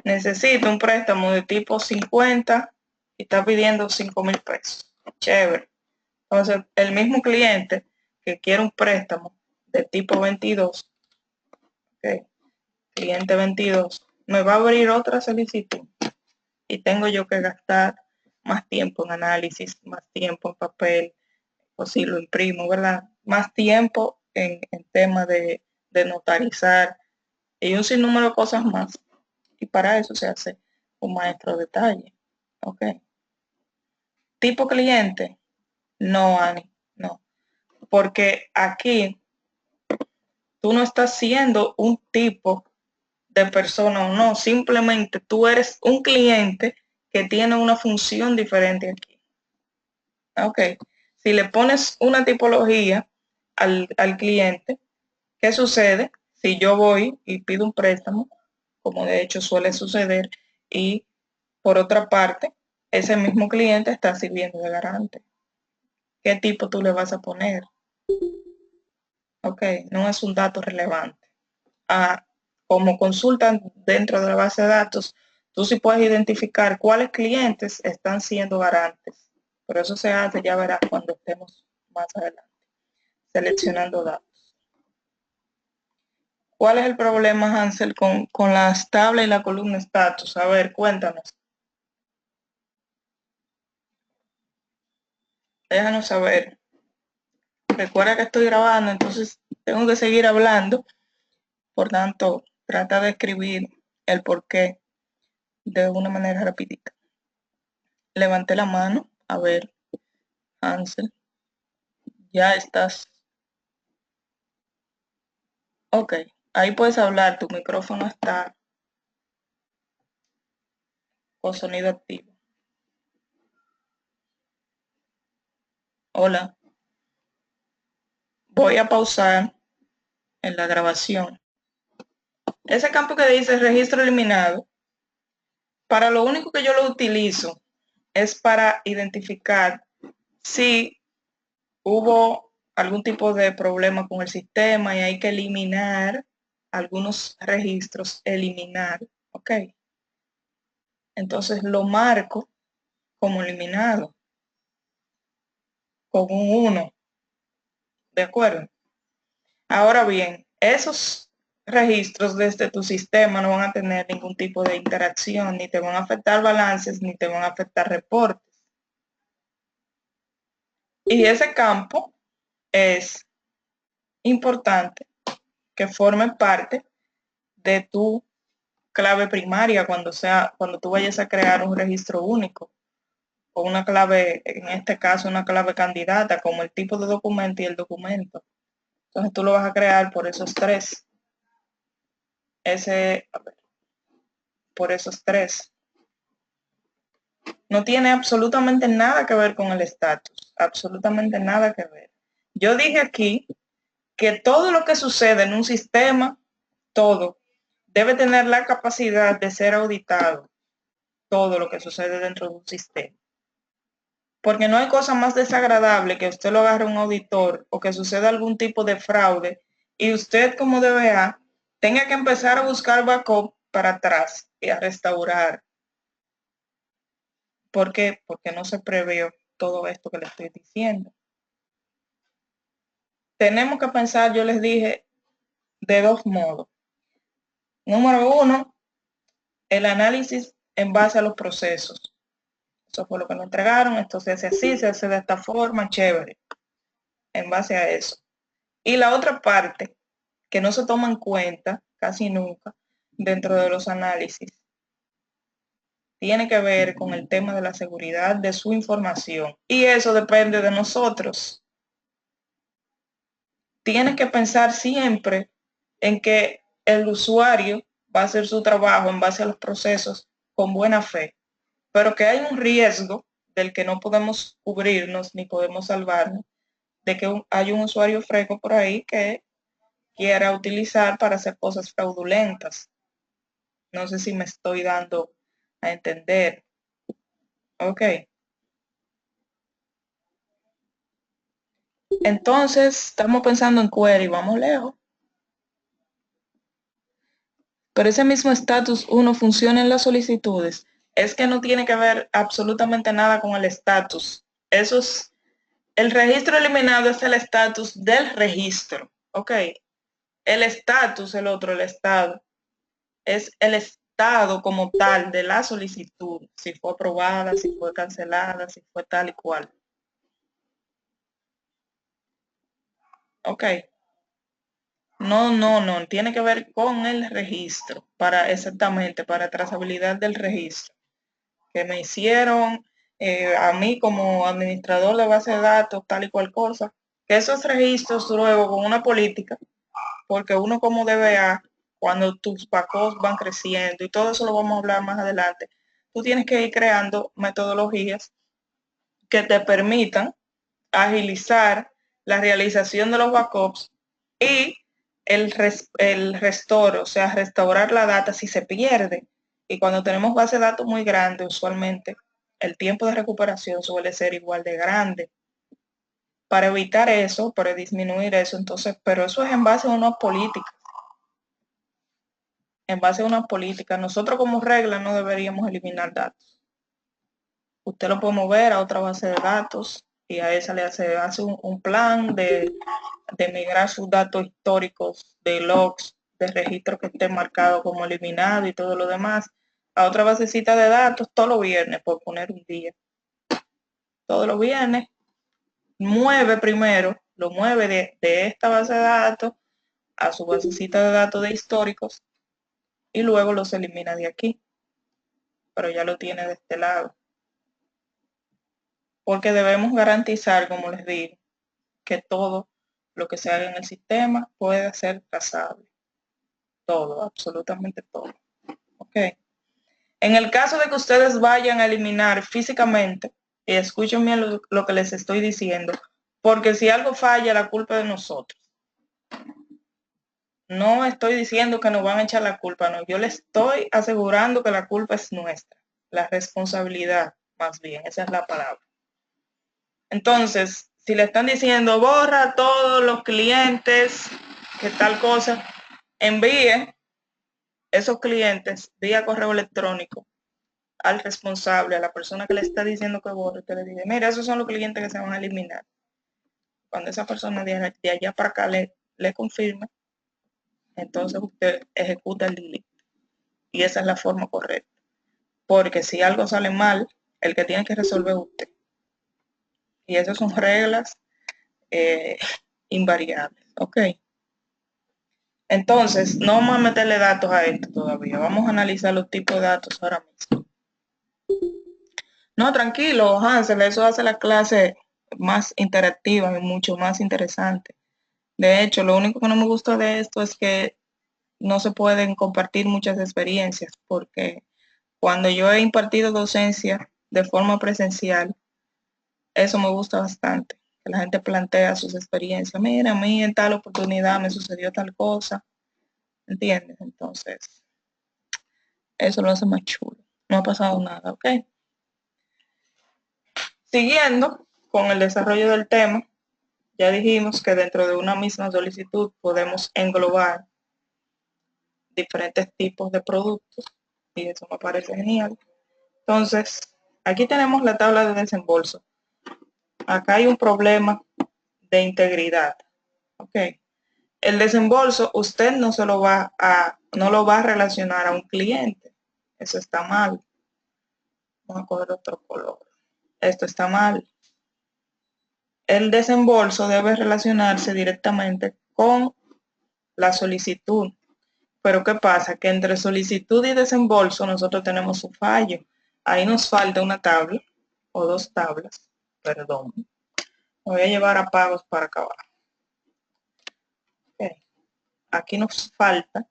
necesito un préstamo de tipo 50 y está pidiendo 5,000 pesos. Chévere. Entonces, el mismo cliente que quiere un préstamo de tipo 22, okay, cliente 22, me va a abrir otra solicitud y tengo yo que gastar más tiempo en análisis, más tiempo en papel, o si lo imprimo, ¿verdad? Más tiempo en tema de notarizar y un sinnúmero de cosas más. Y para eso se hace un maestro de detalle. ¿Ok? Tipo cliente, no, Ani, no. Porque aquí tú no estás siendo un tipo de persona o no, simplemente tú eres un cliente que tiene una función diferente aquí. Ok, si le pones una tipología al cliente, ¿qué sucede? Si yo voy y pido un préstamo, como de hecho suele suceder, y por otra parte, ese mismo cliente está sirviendo de garante. ¿Qué tipo tú le vas a poner? Ok, no es un dato relevante. Como consultan dentro de la base de datos, tú sí puedes identificar cuáles clientes están siendo garantes. Pero eso se hace, ya verás cuando estemos más adelante, seleccionando datos. ¿Cuál es el problema, Hansel, con las tablas y la columna status? A ver, cuéntanos. Déjanos saber. Recuerda que estoy grabando, entonces tengo que seguir hablando. Por tanto, trata de escribir el porqué de una manera rapidita. Levanté la mano. A ver, Hansel. Ya estás. Ok, ahí puedes hablar. Tu micrófono está con sonido activo. Hola. Voy a pausar en la grabación. Ese campo que dice registro eliminado, para lo único que yo lo utilizo es para identificar si hubo algún tipo de problema con el sistema y hay que eliminar algunos registros, eliminar, ¿ok? Entonces lo marco como eliminado, con un 1, ¿de acuerdo? Ahora bien, esos registros desde tu sistema no van a tener ningún tipo de interacción, ni te van a afectar balances, ni te van a afectar reportes. Y ese campo es importante que forme parte de tu clave primaria cuando tú vayas a crear un registro único. o una clave, en este caso una clave candidata, como el tipo de documento y el documento. Entonces tú lo vas a crear por esos tres. Por esos tres. No tiene absolutamente nada que ver con el estatus, absolutamente nada que ver. Yo dije aquí que todo lo que sucede en un sistema, todo, debe tener la capacidad de ser auditado, todo lo que sucede dentro de un sistema. Porque no hay cosa más desagradable que usted lo agarre un auditor o que suceda algún tipo de fraude y usted como DBA tenga que empezar a buscar backup para atrás y a restaurar. ¿Por qué? Porque no se previó todo esto que le estoy diciendo. Tenemos que pensar, yo les dije, de dos modos. Número uno, el análisis en base a los procesos. Eso fue lo que nos entregaron, esto se hace así, se hace de esta forma, chévere, en base a eso. Y la otra parte, que no se toma en cuenta casi nunca dentro de los análisis, tiene que ver con el tema de la seguridad de su información. Y eso depende de nosotros. Tienes que pensar siempre en que el usuario va a hacer su trabajo en base a los procesos con buena fe, pero que hay un riesgo del que no podemos cubrirnos ni podemos salvarnos, de que hay un usuario freco por ahí que quiera utilizar para hacer cosas fraudulentas. No sé si me estoy dando a entender. Ok. Entonces, estamos pensando en query, vamos lejos. Pero ese mismo estatus 1 funciona en las solicitudes. Es que no tiene que ver absolutamente nada con el estatus. Eso es, el registro eliminado es el estatus del registro. Ok. El estatus, el otro, el estado, es el estado como tal de la solicitud. Si fue aprobada, si fue cancelada, si fue tal y cual. Ok. No, tiene que ver con el registro, exactamente, para trazabilidad del registro. Que me hicieron a mí como administrador de base de datos, tal y cual cosa, que esos registros luego con una política, porque uno como DBA, cuando tus pacos van creciendo, y todo eso lo vamos a hablar más adelante, tú tienes que ir creando metodologías que te permitan agilizar la realización de los backups y el restore, o sea, restaurar la data si se pierde. Y cuando tenemos base de datos muy grande, usualmente el tiempo de recuperación suele ser igual de grande. Para evitar eso, para disminuir eso, entonces, pero eso es en base a una política. En base a una política. Nosotros como regla no deberíamos eliminar datos. Usted lo puede mover a otra base de datos y a esa le hace un plan de migrar sus datos históricos de logs, de registros que estén marcados como eliminado y todo lo demás, a otra basecita de datos todos los viernes, por poner un día. Todos los viernes, mueve primero, lo mueve de esta base de datos a su basecita de datos de históricos y luego los elimina de aquí. Pero ya lo tiene de este lado. Porque debemos garantizar, como les digo, que todo lo que se haga en el sistema puede ser trazable. Todo, absolutamente todo. Ok. En el caso de que ustedes vayan a eliminar físicamente, y escuchen bien lo que les estoy diciendo, porque si algo falla, la culpa es de nosotros. No estoy diciendo que nos van a echar la culpa, no. Yo les estoy asegurando que la culpa es nuestra. La responsabilidad, más bien, esa es la palabra. Entonces, si le están diciendo, borra a todos los clientes, que tal cosa, envíe esos clientes vía correo electrónico al responsable, a la persona que le está diciendo que borre, que le diga, mira, esos son los clientes que se van a eliminar. Cuando esa persona de allá para acá le confirma, entonces usted ejecuta el delete. Y esa es la forma correcta. Porque si algo sale mal, el que tiene que resolver es usted. Y esas son reglas invariables. Ok. Entonces, no vamos a meterle datos a esto todavía. Vamos a analizar los tipos de datos ahora mismo. No, tranquilo, Hansel, eso hace la clase más interactiva y mucho más interesante. De hecho, lo único que no me gusta de esto es que no se pueden compartir muchas experiencias, porque cuando yo he impartido docencia de forma presencial, eso me gusta bastante, que la gente plantea sus experiencias. Mira, a mí en tal oportunidad me sucedió tal cosa, ¿entiendes? Entonces, eso lo hace más chulo. No ha pasado nada, ¿ok? Siguiendo con el desarrollo del tema, ya dijimos que dentro de una misma solicitud podemos englobar diferentes tipos de productos y eso me parece genial. Entonces, aquí tenemos la tabla de desembolso. Acá hay un problema de integridad. Ok. El desembolso usted no lo va a relacionar a un cliente. Eso está mal. Vamos a coger otro color. Esto está mal. El desembolso debe relacionarse directamente con la solicitud. Pero ¿qué pasa? Que entre solicitud y desembolso nosotros tenemos un fallo. Ahí nos falta una tabla o dos tablas. Perdón. Me voy a llevar a pagos para acabar. Okay. Aquí nos falta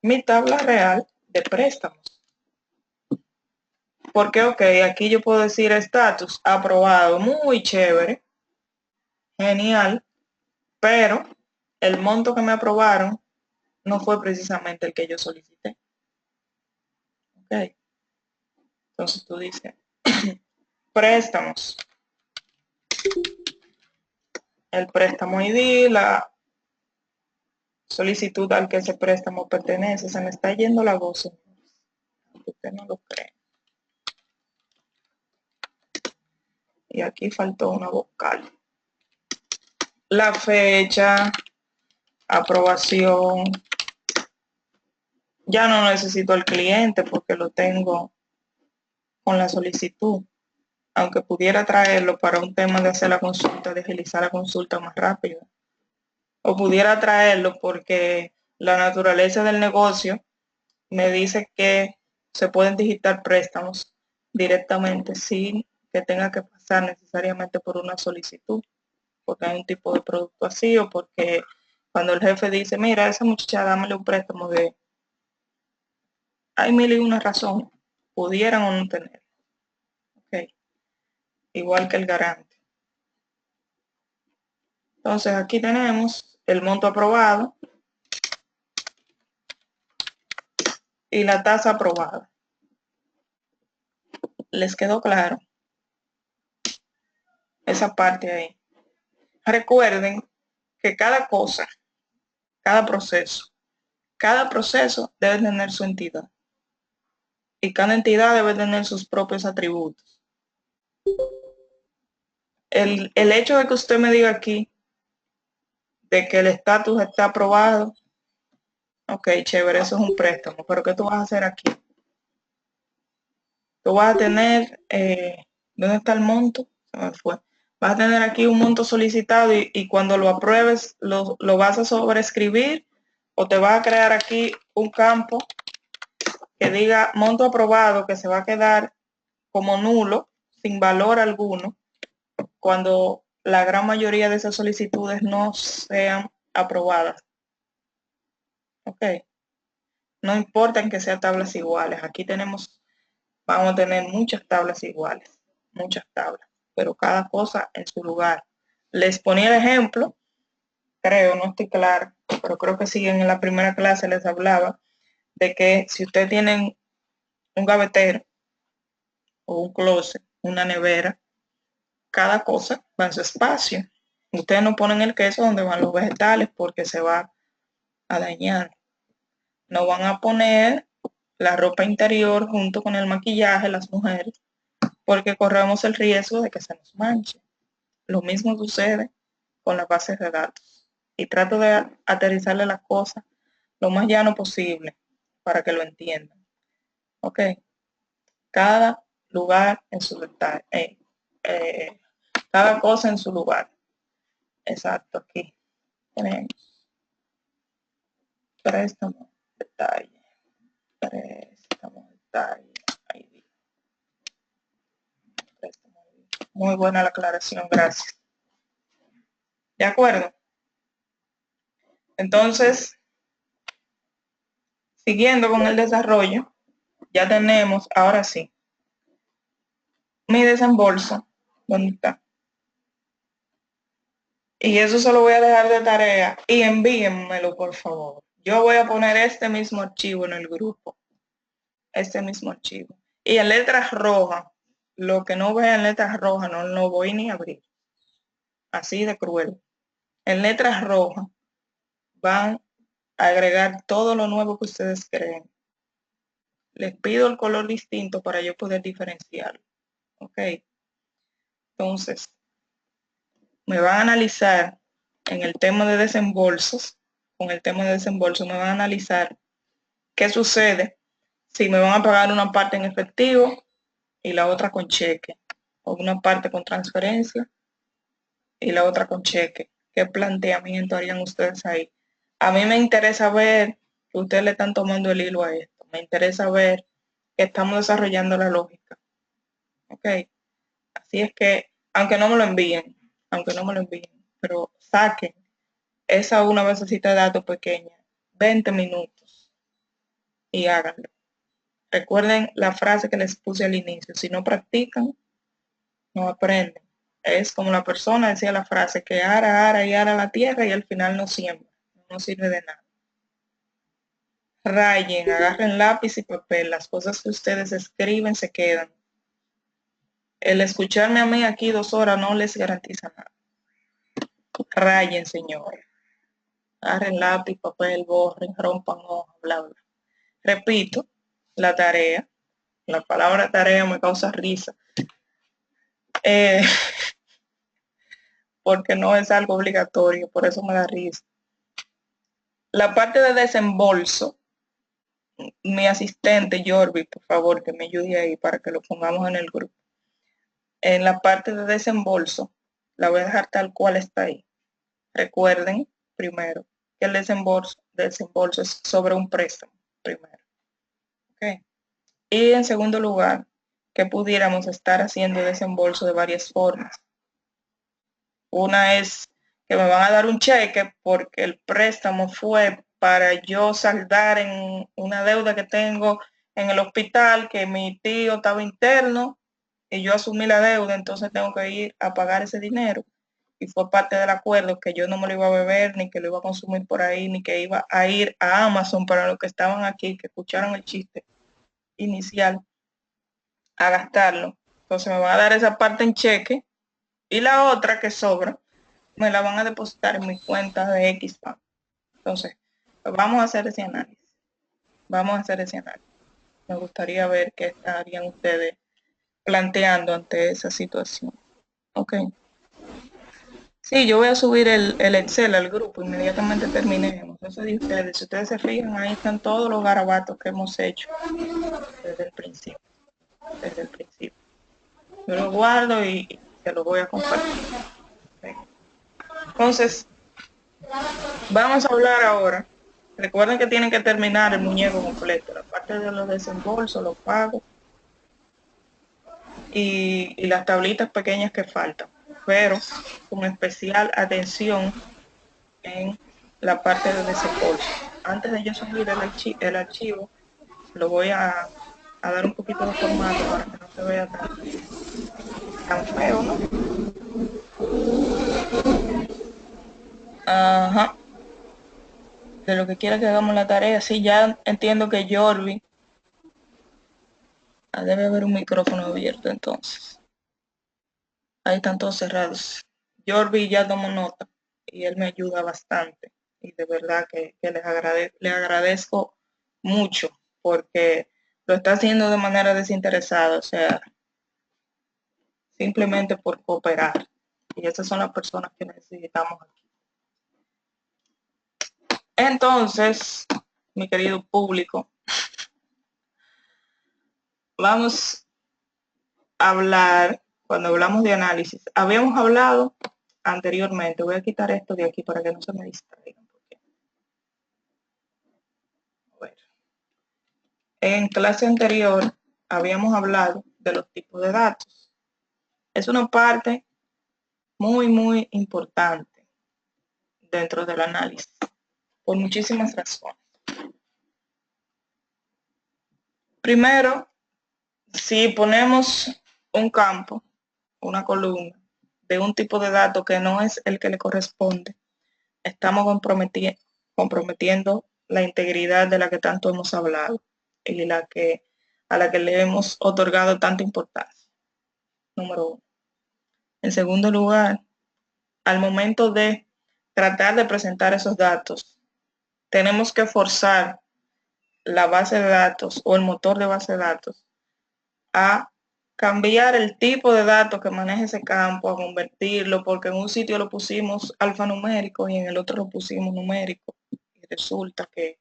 mi tabla real de préstamos. Porque, ok, aquí yo puedo decir estatus aprobado, muy chévere, genial, pero el monto que me aprobaron no fue precisamente el que yo solicité. Ok. Entonces tú dices, préstamos. El préstamo ID, la solicitud al que ese préstamo pertenece. Se me está yendo la voz, señores. Usted no lo cree. Y aquí faltó una vocal. La fecha, aprobación. Ya no necesito al cliente porque lo tengo con la solicitud. Aunque pudiera traerlo para un tema de hacer la consulta, de agilizar la consulta más rápido. O pudiera traerlo porque la naturaleza del negocio me dice que se pueden digitar préstamos directamente sin que tenga que pasar necesariamente por una solicitud, porque hay un tipo de producto así o porque cuando el jefe dice, mira, esa muchacha dámele un préstamo de... Hay mil y una razón, pudieran o no tener. Okay. Igual que el garante. Entonces aquí tenemos el monto aprobado y la tasa aprobada. ¿Les quedó claro? Esa parte ahí. Recuerden que cada cosa, cada proceso debe tener su entidad. Y cada entidad debe tener sus propios atributos. El hecho de que usted me diga aquí de que el estatus está aprobado, ok, chévere, eso es un préstamo, pero ¿qué tú vas a hacer aquí? Tú vas a tener, ¿dónde está el monto? Se me fue. Vas a tener aquí un monto solicitado y cuando lo apruebes lo vas a sobreescribir o te vas a crear aquí un campo que diga monto aprobado que se va a quedar como nulo, sin valor alguno, cuando la gran mayoría de esas solicitudes no sean aprobadas. Ok. No importa en que sean tablas iguales. Aquí vamos a tener muchas tablas iguales, muchas tablas, pero cada cosa en su lugar. Les ponía el ejemplo, creo, no estoy clara, pero creo que sí, en la primera clase les hablaba de que si ustedes tienen un gavetero o un closet, una nevera, cada cosa va en su espacio. Ustedes no ponen el queso donde van los vegetales porque se va a dañar. No van a poner la ropa interior junto con el maquillaje, las mujeres, porque corremos el riesgo de que se nos manche. Lo mismo sucede con las bases de datos. Y trato de aterrizarle las cosas lo más llano posible para que lo entiendan. Ok. Cada lugar en su detalle. Cada cosa en su lugar. Exacto, aquí tenemos préstamo, detalle, préstamo, detalle, ID. Muy buena la aclaración, gracias. ¿De acuerdo? Entonces, siguiendo con el desarrollo, ya tenemos, ahora sí, mi desembolso. ¿Dónde está? Y eso se lo voy a dejar de tarea y envíenmelo, por favor. Yo voy a poner este mismo archivo en el grupo. Este mismo archivo. Y en letras rojas, lo que no vea en letras rojas no lo voy ni a abrir. Así de cruel. En letras rojas van a agregar todo lo nuevo que ustedes creen. Les pido el color distinto para yo poder diferenciarlo. Ok. Entonces, me van a analizar en el tema de desembolsos. Con el tema de desembolso me van a analizar qué sucede si me van a pagar una parte en efectivo y la otra con cheque. O una parte con transferencia y la otra con cheque. ¿Qué planteamiento harían ustedes ahí? A mí me interesa ver que ustedes le están tomando el hilo a esto. Me interesa ver que estamos desarrollando la lógica. ¿Ok? Así es que, aunque no me lo envíen, pero saquen esa una basecita de datos pequeña, 20 minutos, y háganlo. Recuerden la frase que les puse al inicio. Si no practican, no aprenden. Es como la persona decía la frase que ara y ara la tierra y al final no siembra, no sirve de nada. Rayen, agarren lápiz y papel, las cosas que ustedes escriben se quedan. El escucharme a mí aquí 2 horas no les garantiza nada. Rayen, señores. Agarren lápiz, papel, borren, rompan hoja, bla, bla. Repito, la tarea. La palabra tarea me causa risa. Eh, porque no es algo obligatorio, por eso me da risa. La parte de desembolso, mi asistente Jorvi, por favor, que me ayude ahí para que lo pongamos en el grupo. En la parte de desembolso, la voy a dejar tal cual está ahí. Recuerden, primero, que el desembolso es sobre un préstamo, primero. ¿Okay? Y en segundo lugar, que pudiéramos estar haciendo desembolso de varias formas. Una es que me van a dar un cheque porque el préstamo fue para yo saldar en una deuda que tengo en el hospital, que mi tío estaba interno y yo asumí la deuda, entonces tengo que ir a pagar ese dinero. Y fue parte del acuerdo que yo no me lo iba a beber, ni que lo iba a consumir por ahí, ni que iba a ir a Amazon para los que estaban aquí, que escucharon el chiste inicial, a gastarlo. Entonces me van a dar esa parte en cheque y la otra que sobra me la van a depositar en mi cuenta de XPAN. Entonces, vamos a hacer ese análisis. Me gustaría ver qué estarían ustedes planteando ante esa situación. Ok. Sí, yo voy a subir el Excel al grupo inmediatamente terminemos. Eso de ustedes. Si ustedes se fijan, ahí están todos los garabatos que hemos hecho desde el principio. Desde el principio. Yo lo guardo y se lo voy a compartir. Okay. Entonces, vamos a hablar ahora. Recuerden que tienen que terminar el muñeco completo, la parte de los desembolsos, los pagos y las tablitas pequeñas que faltan, pero con especial atención en la parte de desembolso. Antes de yo subir el archivo, lo voy a dar un poquito de formato para que no se vea tan feo, ¿no? Ajá. De lo que quiera que hagamos la tarea. Sí, ya entiendo que Jorvi debe haber un micrófono abierto entonces. Ahí están todos cerrados. Jorvi ya tomó nota y él me ayuda bastante. Y de verdad que le agradezco mucho porque lo está haciendo de manera desinteresada, o sea, simplemente por cooperar. Y esas son las personas que necesitamos aquí. Entonces, mi querido público, vamos a hablar, cuando hablamos de análisis, habíamos hablado anteriormente, voy a quitar esto de aquí para que no se me distraigan. Bueno, en clase anterior habíamos hablado de los tipos de datos. Es una parte muy importante dentro del análisis, por muchísimas razones. Primero, si ponemos un campo, una columna, de un tipo de dato que no es el que le corresponde, estamos comprometiendo la integridad de la que tanto hemos hablado y a la que le hemos otorgado tanta importancia. Número 1. En segundo lugar, al momento de tratar de presentar esos datos, tenemos que forzar la base de datos o el motor de base de datos a cambiar el tipo de datos que maneja ese campo, a convertirlo, porque en un sitio lo pusimos alfanumérico y en el otro lo pusimos numérico. Y resulta que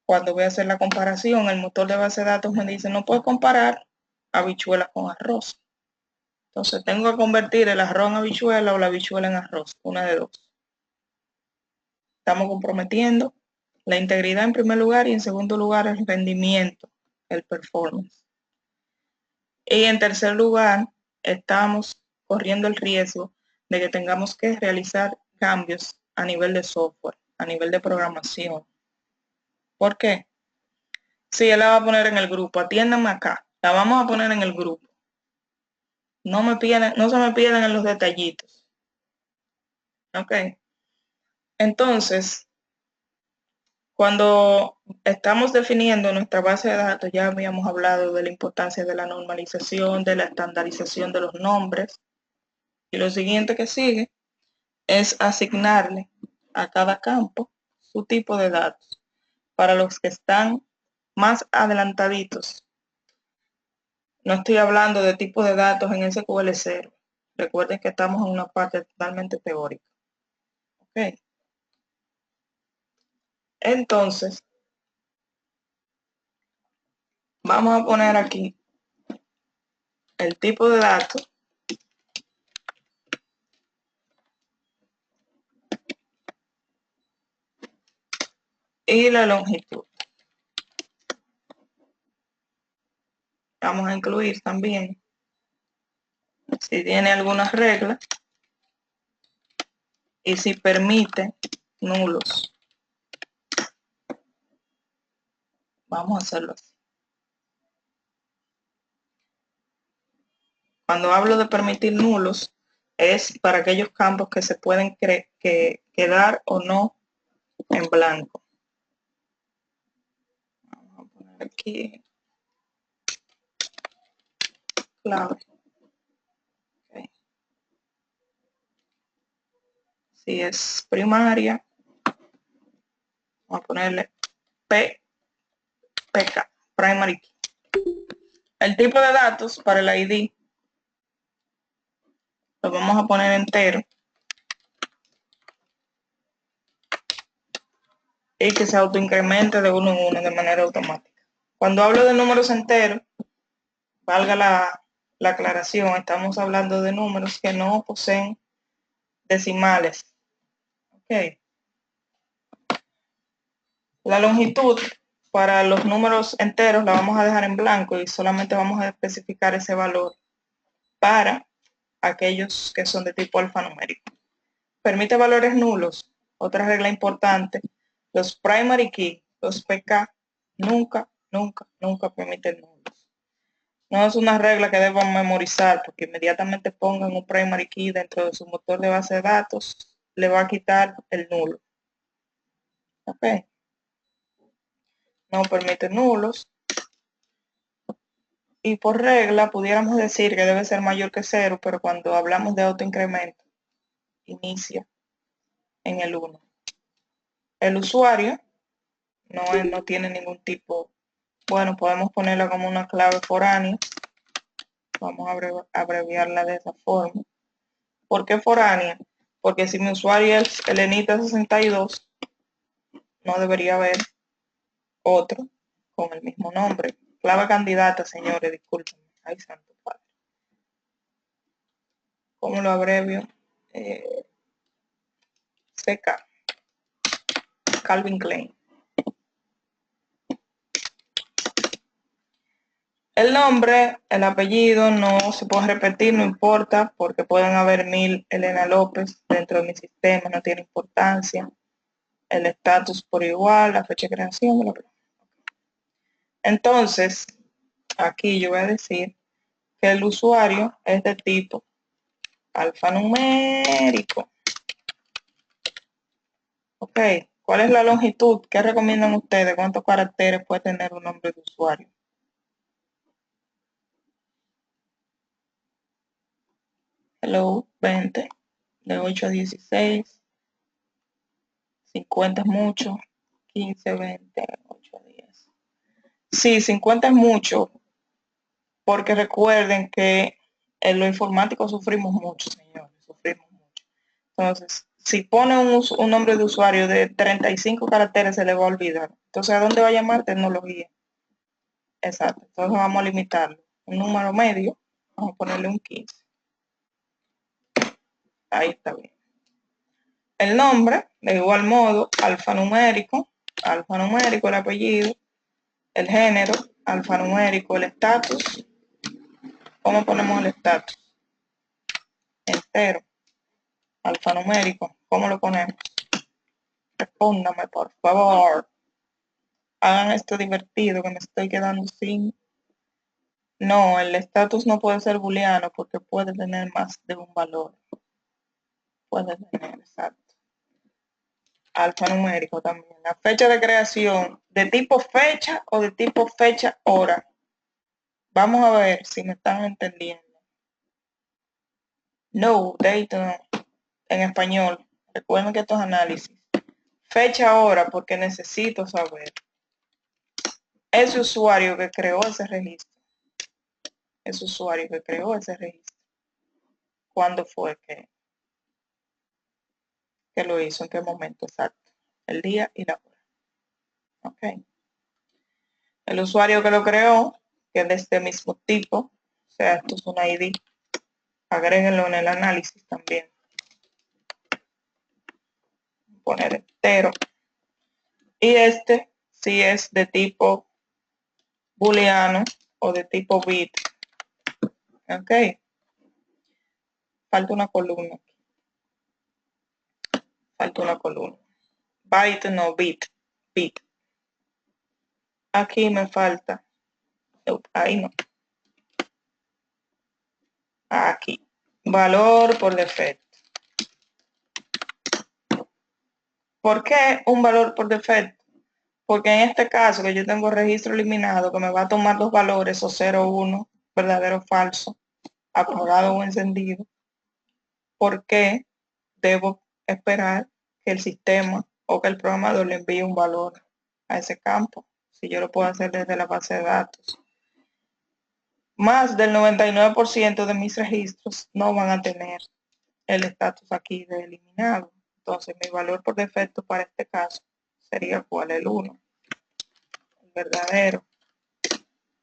cuando voy a hacer la comparación, el motor de base de datos me dice, no puedes comparar habichuelas con arroz. Entonces tengo que convertir el arroz en habichuela o la habichuela en arroz, una de dos. Estamos comprometiendo la integridad en primer lugar y en segundo lugar el rendimiento, el performance. Y en tercer lugar, estamos corriendo el riesgo de que tengamos que realizar cambios a nivel de software, a nivel de programación. ¿Por qué? Si él la va a poner en el grupo, atiéndanme acá, la vamos a poner en el grupo. No se me pierdan en los detallitos. ¿Ok? Entonces, cuando estamos definiendo nuestra base de datos, ya habíamos hablado de la importancia de la normalización, de la estandarización de los nombres. Y lo siguiente que sigue es asignarle a cada campo su tipo de datos. Para los que están más adelantaditos, no estoy hablando de tipo de datos en SQL 0. Recuerden que estamos en una parte totalmente teórica. ¿Ok? Entonces, vamos a poner aquí el tipo de datos y la longitud. Vamos a incluir también, si tiene algunas reglas y si permite nulos. Vamos a hacerlo así. Cuando hablo de permitir nulos, es para aquellos campos que se pueden quedar o no en blanco. Vamos a poner aquí clave. Okay. Si es primaria, vamos a ponerle PK, primary key. El tipo de datos para el ID lo vamos a poner entero y que se autoincremente de uno en uno de manera automática. Cuando hablo de números enteros, valga la aclaración, estamos hablando de números que no poseen decimales. Okay. La longitud para los números enteros la vamos a dejar en blanco y solamente vamos a especificar ese valor para aquellos que son de tipo alfanumérico. Permite valores nulos. Otra regla importante, los primary key, los PK, nunca permiten nulos. No es una regla que deban memorizar porque inmediatamente pongan un primary key dentro de su motor de base de datos, le va a quitar el nulo. Ok. No permite nulos. Y por regla pudiéramos decir que debe ser mayor que 0, pero cuando hablamos de autoincremento, inicia en el 1. El usuario no tiene ningún tipo, bueno, podemos ponerla como una clave foránea. Vamos a abreviarla de esa forma. ¿Por qué foránea? Porque si mi usuario es Elenita62, no debería haber otro con el mismo nombre. Clave candidata, señores, disculpen. Ay, santo padre. ¿Cómo lo abrevio? CK. Calvin Klein. El nombre, el apellido no se puede repetir, no importa, porque pueden haber 1000 Elena López dentro de mi sistema, no tiene importancia. El estatus por igual, la fecha de creación, bla, bla. Entonces, aquí yo voy a decir que el usuario es de tipo alfanumérico. Ok, ¿cuál es la longitud? ¿Qué recomiendan ustedes? ¿Cuántos caracteres puede tener un nombre de usuario? Hello, 20, de 8 a 16, 50 es mucho, 15, 20, 8 a 10. Sí, 50 es mucho, porque recuerden que en lo informático sufrimos mucho, señores, sufrimos mucho. Entonces, si pone un nombre de usuario de 35 caracteres, se le va a olvidar. Entonces, ¿a dónde va a llamar? Tecnología. Exacto. Entonces, vamos a limitarlo. Un número medio, vamos a ponerle un 15. Ahí está bien. El nombre, de igual modo, alfanumérico el apellido, el género, alfanumérico el estatus. ¿Cómo ponemos el estatus? Entero, alfanumérico. ¿Cómo lo ponemos? Respóndame, por favor. Hagan esto divertido, que me estoy quedando sin. No, el estatus no puede ser booleano porque puede tener más de un valor. Puede tener, exacto. Alfanumérico también. La fecha de creación, de tipo fecha o de tipo fecha hora. Vamos a ver si me están entendiendo. No, date no. En español. Recuerden que esto es análisis. Fecha hora porque necesito saber. Ese usuario que creó ese registro. Ese usuario que creó ese registro. ¿Cuándo fue que lo hizo? ¿En qué momento exacto? El día y la hora. Ok. El usuario que lo creó, que es de este mismo tipo, o sea, esto es un ID, agréguenlo en el análisis también. Poner entero. Y este sí es de tipo booleano o de tipo bit. Ok. Falta una columna. Falta una columna. Byte no, bit. Bit. Aquí me falta. Ahí no. Aquí. Valor por defecto. ¿Por qué un valor por defecto? Porque en este caso que yo tengo registro eliminado, que me va a tomar los valores o 0, 1, verdadero o falso, apagado o encendido, ¿por qué debo esperar que el sistema o que el programador le envíe un valor a ese campo? Si yo lo puedo hacer desde la base de datos. Más del 99% de mis registros no van a tener el estatus aquí de eliminado. Entonces mi valor por defecto para este caso sería cuál, el 1, el verdadero,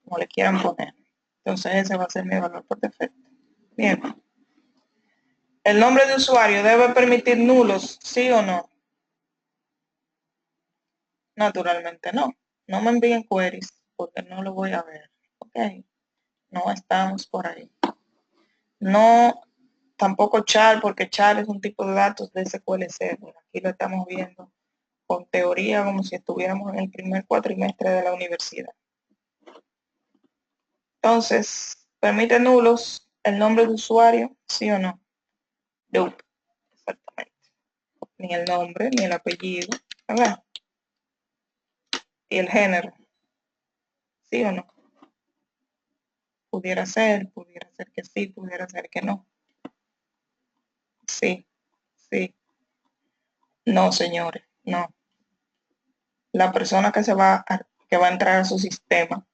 como le quieran poner. Entonces ese va a ser mi valor por defecto. Bien. ¿El nombre de usuario debe permitir nulos, sí o no? Naturalmente no. No me envíen queries porque no lo voy a ver. Ok. No estamos por ahí. No, tampoco char porque char es un tipo de datos de SQL Server. Aquí lo estamos viendo con teoría como si estuviéramos en el primer cuatrimestre de la universidad. Entonces, ¿permite nulos el nombre de usuario? ¿Sí o no? No, exactamente. Ni el nombre, ni el apellido, ¿verdad? Y el género, ¿sí o no? Pudiera ser que sí, pudiera ser que no. Sí, sí. No, señores, no. La persona que va a entrar a su sistema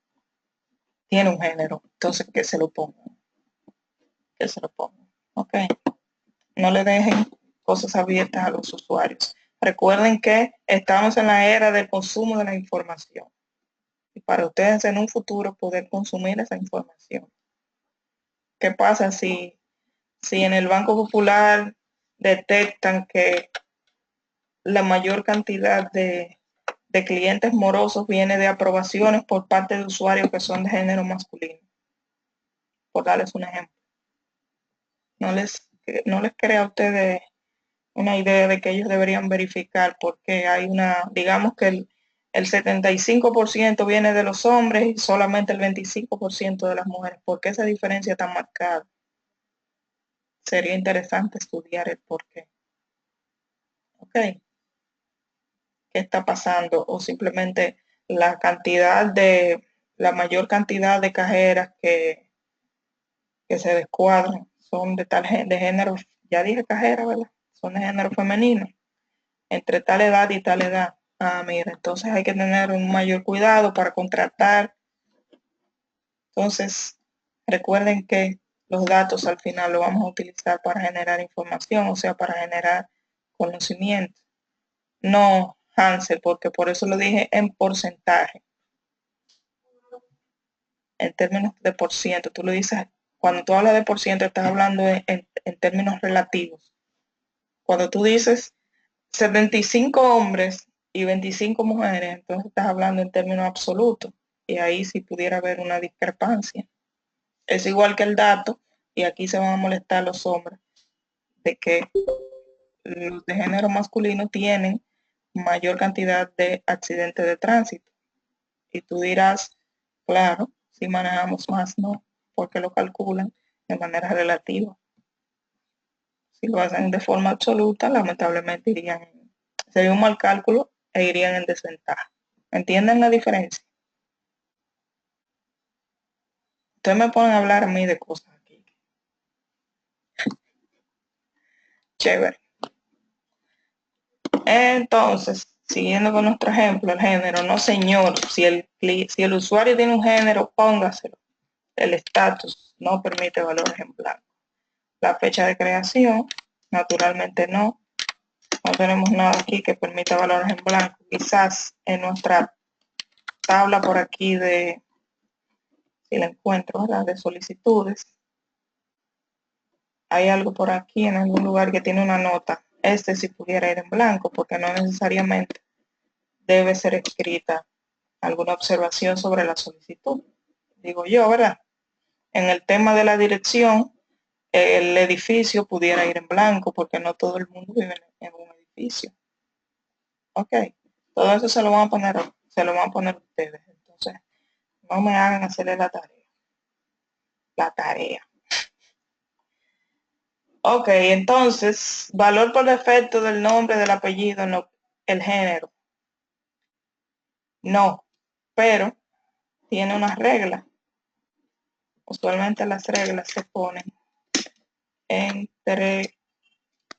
tiene un género, entonces que se lo ponga, que se lo ponga. Ok. No le dejen cosas abiertas a los usuarios. Recuerden que estamos en la era del consumo de la información. Y para ustedes en un futuro poder consumir esa información. ¿Qué pasa si en el Banco Popular detectan que la mayor cantidad de de clientes morosos viene de aprobaciones por parte de usuarios que son de género masculino. Por darles un ejemplo. No les crea a ustedes una idea de que ellos deberían verificar, porque hay digamos que el 75% viene de los hombres y solamente el 25% de las mujeres. ¿Por qué esa diferencia tan marcada? Sería interesante estudiar el por qué. ¿Ok? ¿Qué está pasando? O simplemente la mayor cantidad de cajeras que se descuadran son de género, ya dije cajera, ¿verdad? Son de género femenino, entre tal edad y tal edad. Mira, entonces hay que tener un mayor cuidado para contratar. Entonces, recuerden que los datos al final lo vamos a utilizar para generar información, o sea, para generar conocimiento. No, Hansel, porque por eso lo dije en porcentaje. En términos de por ciento, tú lo dices, cuando tú hablas de por ciento, estás hablando en términos relativos. Cuando tú dices 75 hombres y 25 mujeres, entonces estás hablando en términos absolutos. Y ahí sí pudiera haber una discrepancia. Es igual que el dato, y aquí se van a molestar los hombres, de que los de género masculino tienen mayor cantidad de accidentes de tránsito. Y tú dirás, claro, si manejamos más, no, porque lo calculan de manera relativa. Si lo hacen de forma absoluta, lamentablemente sería un mal cálculo e irían en desventaja. ¿Entienden la diferencia? Ustedes me ponen a hablar a mí de cosas aquí. Chévere. Entonces, siguiendo con nuestro ejemplo, el género, no señor, si el usuario tiene un género, póngaselo. El estatus no permite valores en blanco. La fecha de creación, naturalmente no. No tenemos nada aquí que permita valores en blanco. Quizás en nuestra tabla por aquí si la encuentro, ¿verdad? De solicitudes. Hay algo por aquí en algún lugar que tiene una nota. Si pudiera ir en blanco, porque no necesariamente debe ser escrita alguna observación sobre la solicitud. Digo yo, ¿verdad? En el tema de la dirección, el edificio pudiera ir en blanco porque no todo el mundo vive en un edificio. Ok, todo eso se lo van a poner ustedes. Entonces, no me hagan hacerle la tarea. La tarea. Ok, entonces, valor por defecto del nombre, del apellido, no, el género. No, pero tiene una regla. Usualmente las reglas se ponen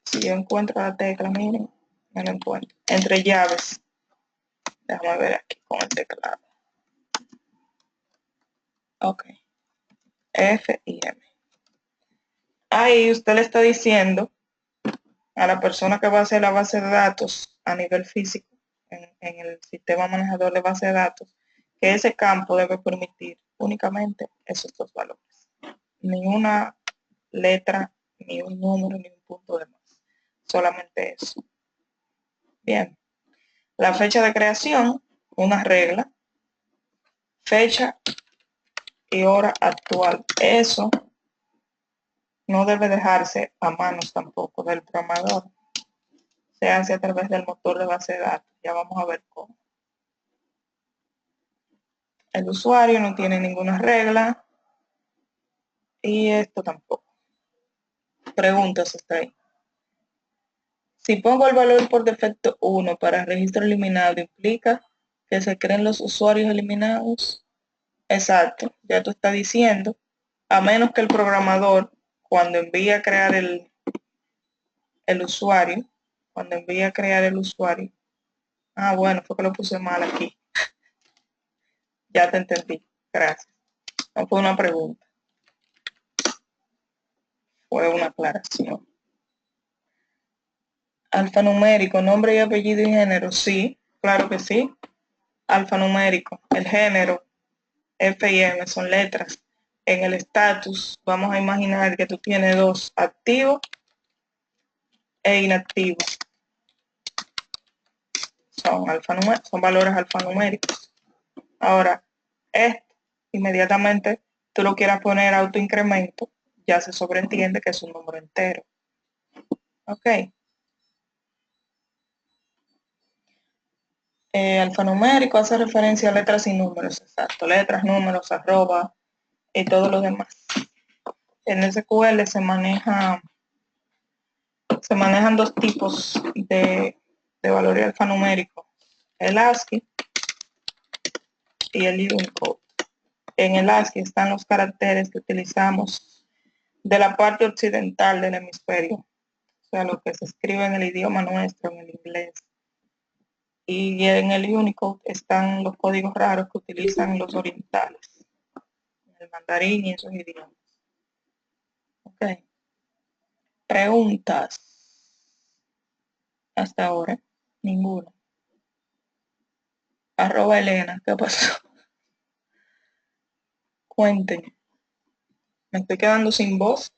si yo encuentro la tecla, miren, me lo encuentro, entre llaves. Déjame ver aquí con el teclado. Ok, F y M. Ahí usted le está diciendo a la persona que va a hacer la base de datos a nivel físico, en el sistema manejador de base de datos, que ese campo debe permitir únicamente esos dos valores. Ni una letra, ni un número, ni un punto de más. Solamente eso. Bien. La fecha de creación, una regla. Fecha y hora actual. Eso no debe dejarse a manos tampoco del programador. Se hace a través del motor de base de datos. Ya vamos a ver cómo. El usuario no tiene ninguna regla. Y esto tampoco. Preguntas hasta ahí. Si pongo el valor por defecto 1 para registro eliminado, ¿implica que se creen los usuarios eliminados? Exacto, ya tú estás diciendo, a menos que el programador, cuando envíe a crear el usuario, bueno, fue que lo puse mal aquí. Ya te entendí, gracias. No fue una pregunta, fue una aclaración. Alfanumérico, nombre y apellido y género, sí, claro que sí. Alfanumérico, el género, F y M son letras. En el estatus, vamos a imaginar que tú tienes dos, activos e inactivos. son valores alfanuméricos. Ahora, esto, inmediatamente tú lo quieras poner autoincremento, ya se sobreentiende que es un número entero. Ok. Alfanumérico hace referencia a letras y números, exacto. Letras, números, arroba y todo lo demás. En SQL se manejan dos tipos de valores alfanuméricos. El ASCII y el Unicode. En el ASCII están los caracteres que utilizamos de la parte occidental del hemisferio, o sea, lo que se escribe en el idioma nuestro, en el inglés. Y en el Unicode están los códigos raros que utilizan los orientales, el mandarín y esos idiomas. Ok. Preguntas. Hasta ahora, ninguna. @Elena, ¿qué pasó? Cuéntenme. Me estoy quedando sin voz.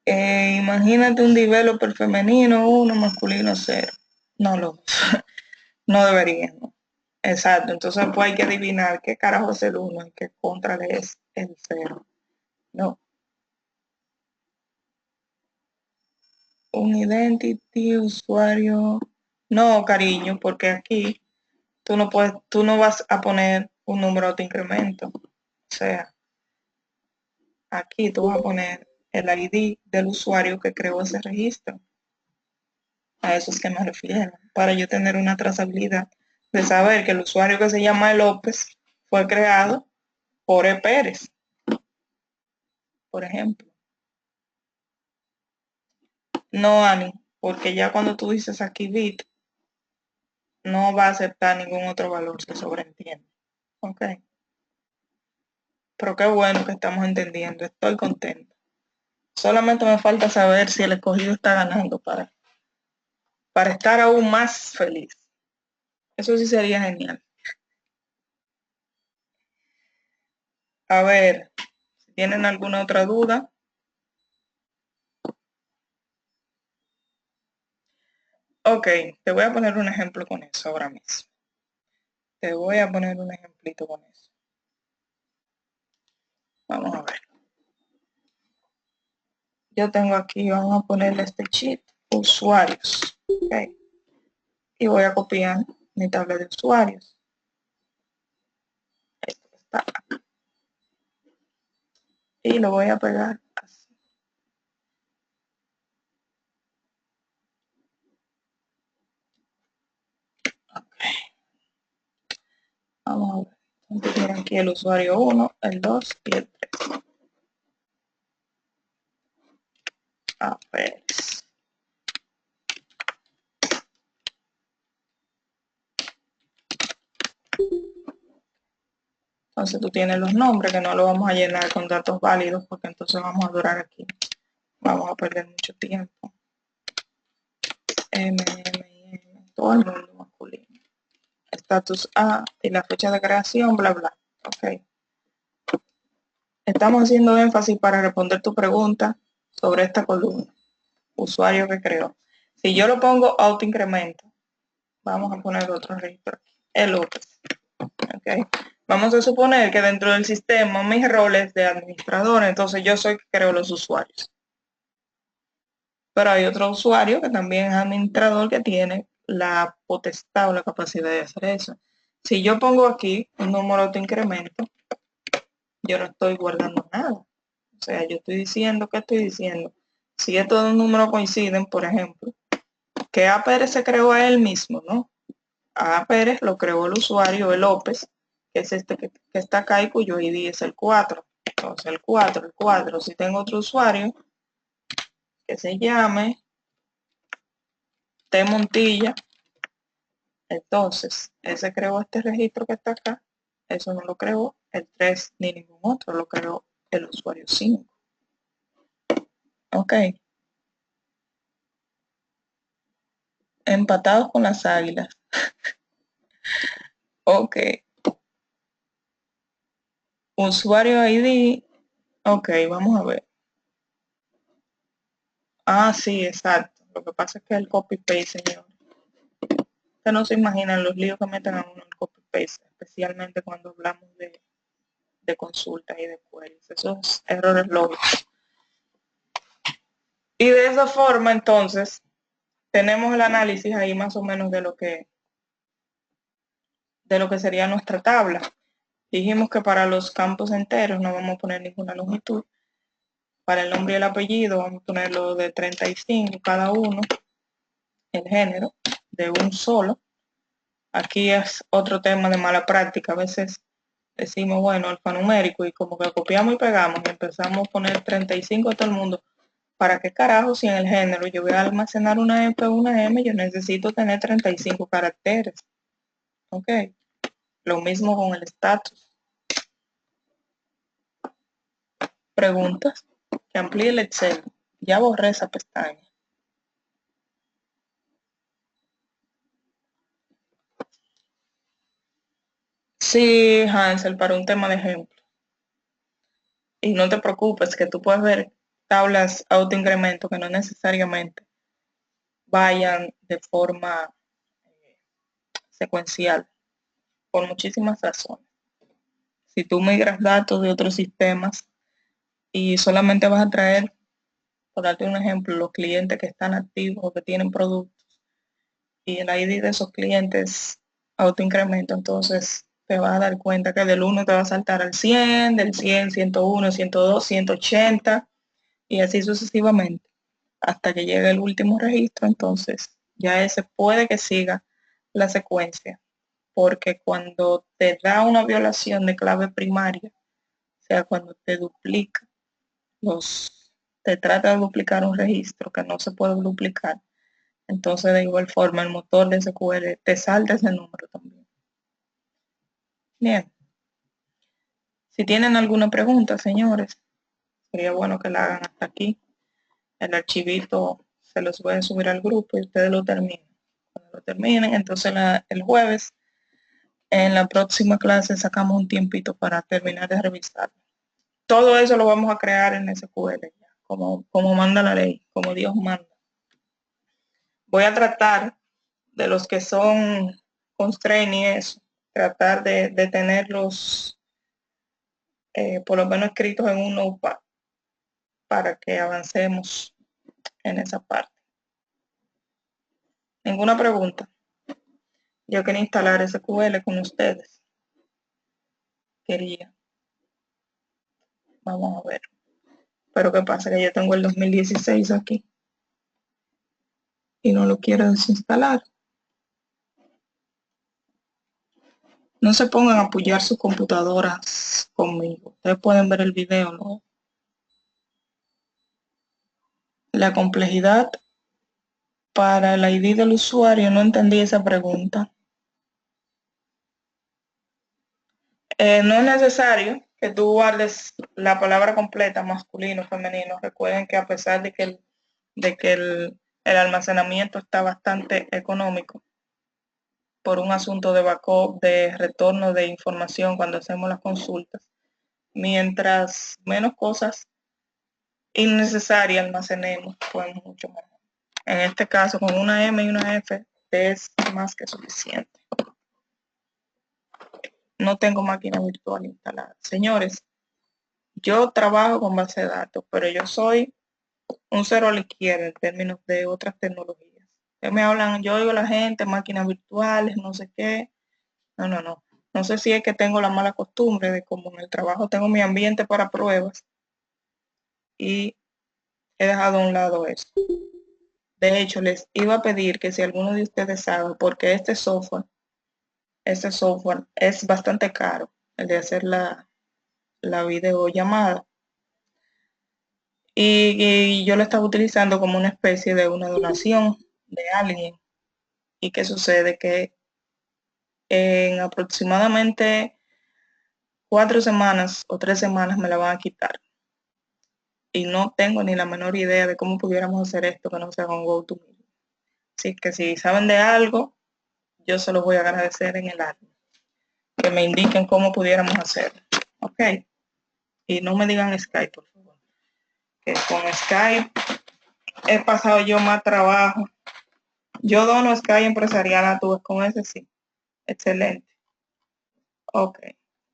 Imagínate un developer femenino 1, masculino 0. No no debería, ¿no? Exacto, entonces pues hay que adivinar qué carajo es el 1 y qué contra es el 0. No. Un identity, usuario. No, cariño, porque aquí tú no vas a poner un número de incremento. O sea, aquí tú vas a poner el ID del usuario que creó ese registro. A eso es que me refiero, para yo tener una trazabilidad de saber que el usuario que se llama López fue creado por E. Pérez, por ejemplo. No, Ani, porque ya cuando tú dices aquí bit, no va a aceptar ningún otro valor, se sobreentiende. Ok. Pero qué bueno que estamos entendiendo, estoy contenta. Solamente me falta saber si el escogido está ganando para estar aún más feliz. Eso sí sería genial. A ver, si tienen alguna otra duda. Ok, te voy a poner un ejemplo con eso ahora mismo. Te voy a poner un ejemplito con eso. Vamos a ver. Yo tengo aquí, vamos a ponerle este sheet, usuarios. Okay. Y voy a copiar mi tabla de usuarios. Esto está. Y lo voy a pegar así. Okay. Vamos a ver. Entonces tienen aquí el usuario 1, el 2 y el 3. A ver. Entonces tú tienes los nombres, que no lo vamos a llenar con datos válidos, porque entonces vamos a durar aquí. Vamos a perder mucho tiempo. Todo el mundo masculino. Estatus A y la fecha de creación, bla, bla. Ok. Estamos haciendo énfasis para responder tu pregunta sobre esta columna. Usuario que creó. Si yo lo pongo autoincremento, vamos a poner otro registro aquí. El otro. Okay. Vamos a suponer que dentro del sistema mis roles de administrador, entonces yo soy que creo los usuarios. Pero hay otro usuario que también es administrador que tiene la potestad o la capacidad de hacer eso. Si yo pongo aquí un número de incremento, yo no estoy guardando nada. O sea, yo estoy diciendo, ¿qué estoy diciendo? Si estos dos números coinciden, por ejemplo, que A. Pérez se creó a él mismo, ¿no? A. Pérez lo creó el usuario, el López, que es este que está acá y cuyo ID es el 4. Entonces el 4. Si tengo otro usuario que se llame T. Montilla, entonces ese creó este registro que está acá. Eso no lo creó el 3 ni ningún otro, lo creó el usuario 5. Ok. Empatados con las águilas. Ok. Usuario ID. Ok, vamos a ver. Ah, sí, exacto. Lo que pasa es que el copy-paste, señor. Ustedes no se imaginan los líos que meten a uno el copy-paste, especialmente cuando hablamos de consultas y de queries. Esos errores lógicos. Y de esa forma, entonces, tenemos el análisis ahí más o menos de lo que sería nuestra tabla. Dijimos que para los campos enteros no vamos a poner ninguna longitud. Para el nombre y el apellido vamos a ponerlo de 35 cada uno. El género de un solo. Aquí es otro tema de mala práctica. A veces decimos, bueno, alfanumérico y como que copiamos y pegamos y empezamos a poner 35 a todo el mundo. ¿Para qué carajo si en el género yo voy a almacenar una F o una M, yo necesito tener 35 caracteres? Ok. Lo mismo con el estatus. Preguntas. Que amplíe el Excel. Ya borré esa pestaña. Sí, Hansel, para un tema de ejemplo. Y no te preocupes que tú puedes ver tablas autoincremento que no necesariamente vayan de forma secuencial, por muchísimas razones. Si tú migras datos de otros sistemas y solamente vas a traer, por darte un ejemplo, los clientes que están activos o que tienen productos y el ID de esos clientes autoincremento, entonces te vas a dar cuenta que del 1 te va a saltar al 100, del 100, 101, 102, 180 y así sucesivamente hasta que llegue el último registro. Entonces ya ese puede que siga la secuencia, porque cuando te da una violación de clave primaria, o sea, cuando te duplica te trata de duplicar un registro que no se puede duplicar, entonces de igual forma el motor de SQL te salta ese número también. Bien, si tienen alguna pregunta, señores, sería bueno que la hagan hasta aquí. El archivito se los voy a subir al grupo y ustedes lo terminen. Cuando lo terminen, entonces el jueves, en la próxima clase, sacamos un tiempito para terminar de revisar. Todo eso lo vamos a crear en SQL, como manda la ley, como Dios manda. Voy a tratar de los que son constraint y eso, tratar de tenerlos por lo menos escritos en un notepad para que avancemos en esa parte. ¿Ninguna pregunta? Yo quería instalar SQL con ustedes. Quería. Vamos a ver. Pero ¿qué pasa? Que yo tengo el 2016 aquí y no lo quiero desinstalar. No se pongan a apoyar sus computadoras conmigo. Ustedes pueden ver el video, ¿no? La complejidad para el ID del usuario, no entendí esa pregunta. No es necesario que tú guardes la palabra completa, masculino, femenino. Recuerden que a pesar de que el almacenamiento está bastante económico por un asunto de backup, de retorno de información cuando hacemos las consultas, mientras menos cosas innecesarias almacenemos, pues mucho mejor. En este caso, con una M y una F es más que suficiente. No tengo máquina virtual instalada. Señores, yo trabajo con base de datos, pero yo soy un cero a la izquierda en términos de otras tecnologías. Que me hablan, yo oigo a la gente, máquinas virtuales, no sé qué. No. No sé si es que tengo la mala costumbre de como en el trabajo tengo mi ambiente para pruebas y he dejado a un lado eso. De hecho, les iba a pedir que si alguno de ustedes sabe, porque este software es bastante caro, el de hacer la videollamada. Y yo lo estaba utilizando como una especie de una donación de alguien. ¿Y qué sucede? Que en aproximadamente 4 semanas o 3 semanas me la van a quitar. Y no tengo ni la menor idea de cómo pudiéramos hacer esto que no sea con GoToMeeting. Así que si saben de algo, yo se los voy a agradecer en el alma. Que me indiquen cómo pudiéramos hacerlo. Ok. Y no me digan Skype, por favor. Que con Skype he pasado yo más trabajo. Yo dono Sky Empresarial a tu vez, con ese sí. Excelente. Ok,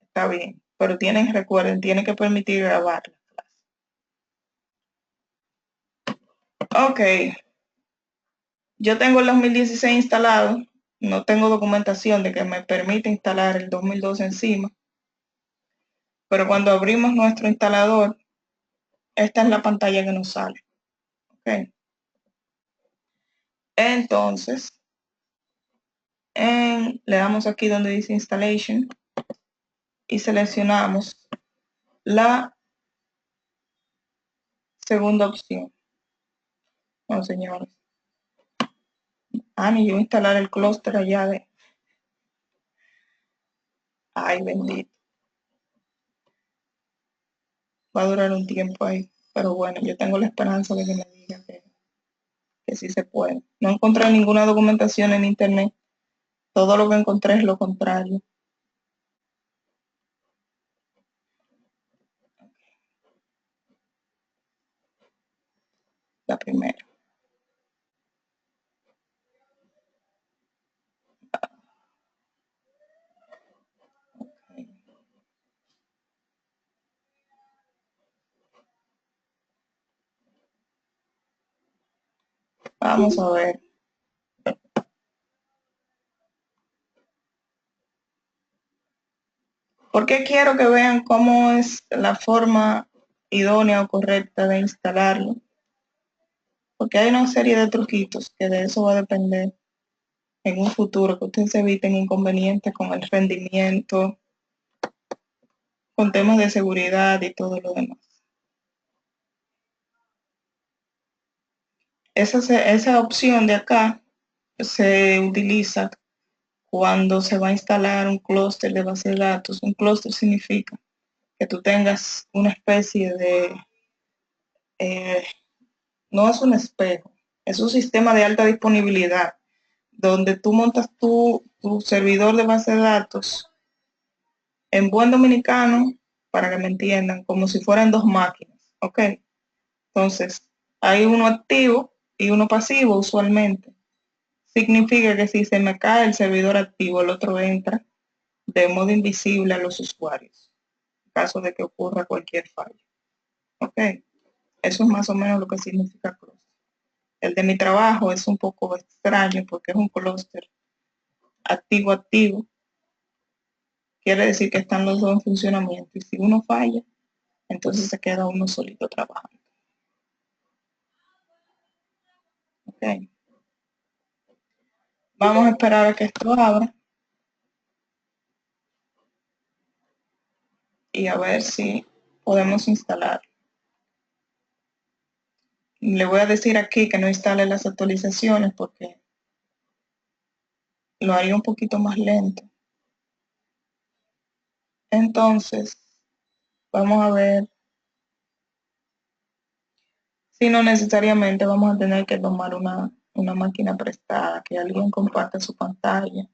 está bien. Pero recuerden, tienen que permitir grabar la clase. Ok, yo tengo el 2016 instalado. No tengo documentación de que me permite instalar el 2012 encima. Pero cuando abrimos nuestro instalador, esta es la pantalla que nos sale. Ok. Entonces, le damos aquí donde dice Installation y seleccionamos la segunda opción. No, señores. Ni yo instalar el clúster allá de... Ay, bendito. Va a durar un tiempo ahí. Pero bueno, yo tengo la esperanza de que me diga que sí se puede. No encontré ninguna documentación en internet. Todo lo que encontré es lo contrario. La primera. Okay. Vamos a ver. Porque quiero que vean cómo es la forma idónea o correcta de instalarlo. Porque hay una serie de truquitos que de eso va a depender en un futuro, que ustedes se eviten inconvenientes con el rendimiento, con temas de seguridad y todo lo demás. Esa opción de acá se utiliza cuando se va a instalar un clúster de base de datos. Un clúster significa que tú tengas una especie de, no es un espejo, es un sistema de alta disponibilidad, donde tú montas tu servidor de base de datos en buen dominicano, para que me entiendan, como si fueran dos máquinas, ¿ok? Entonces, hay uno activo y uno pasivo usualmente. Significa que si se me cae el servidor activo, el otro entra de modo invisible a los usuarios, en caso de que ocurra cualquier fallo. ¿Ok? Eso es más o menos lo que significa clúster. El de mi trabajo es un poco extraño porque es un clúster activo-activo. Quiere decir que están los dos en funcionamiento y si uno falla, entonces se queda uno solito trabajando. ¿Ok? Vamos a esperar a que esto abra y a ver si podemos instalar. Le voy a decir aquí que no instale las actualizaciones porque lo haría un poquito más lento. Entonces, vamos a ver si no necesariamente vamos a tener que tomar una máquina prestada, que alguien comparte su pantalla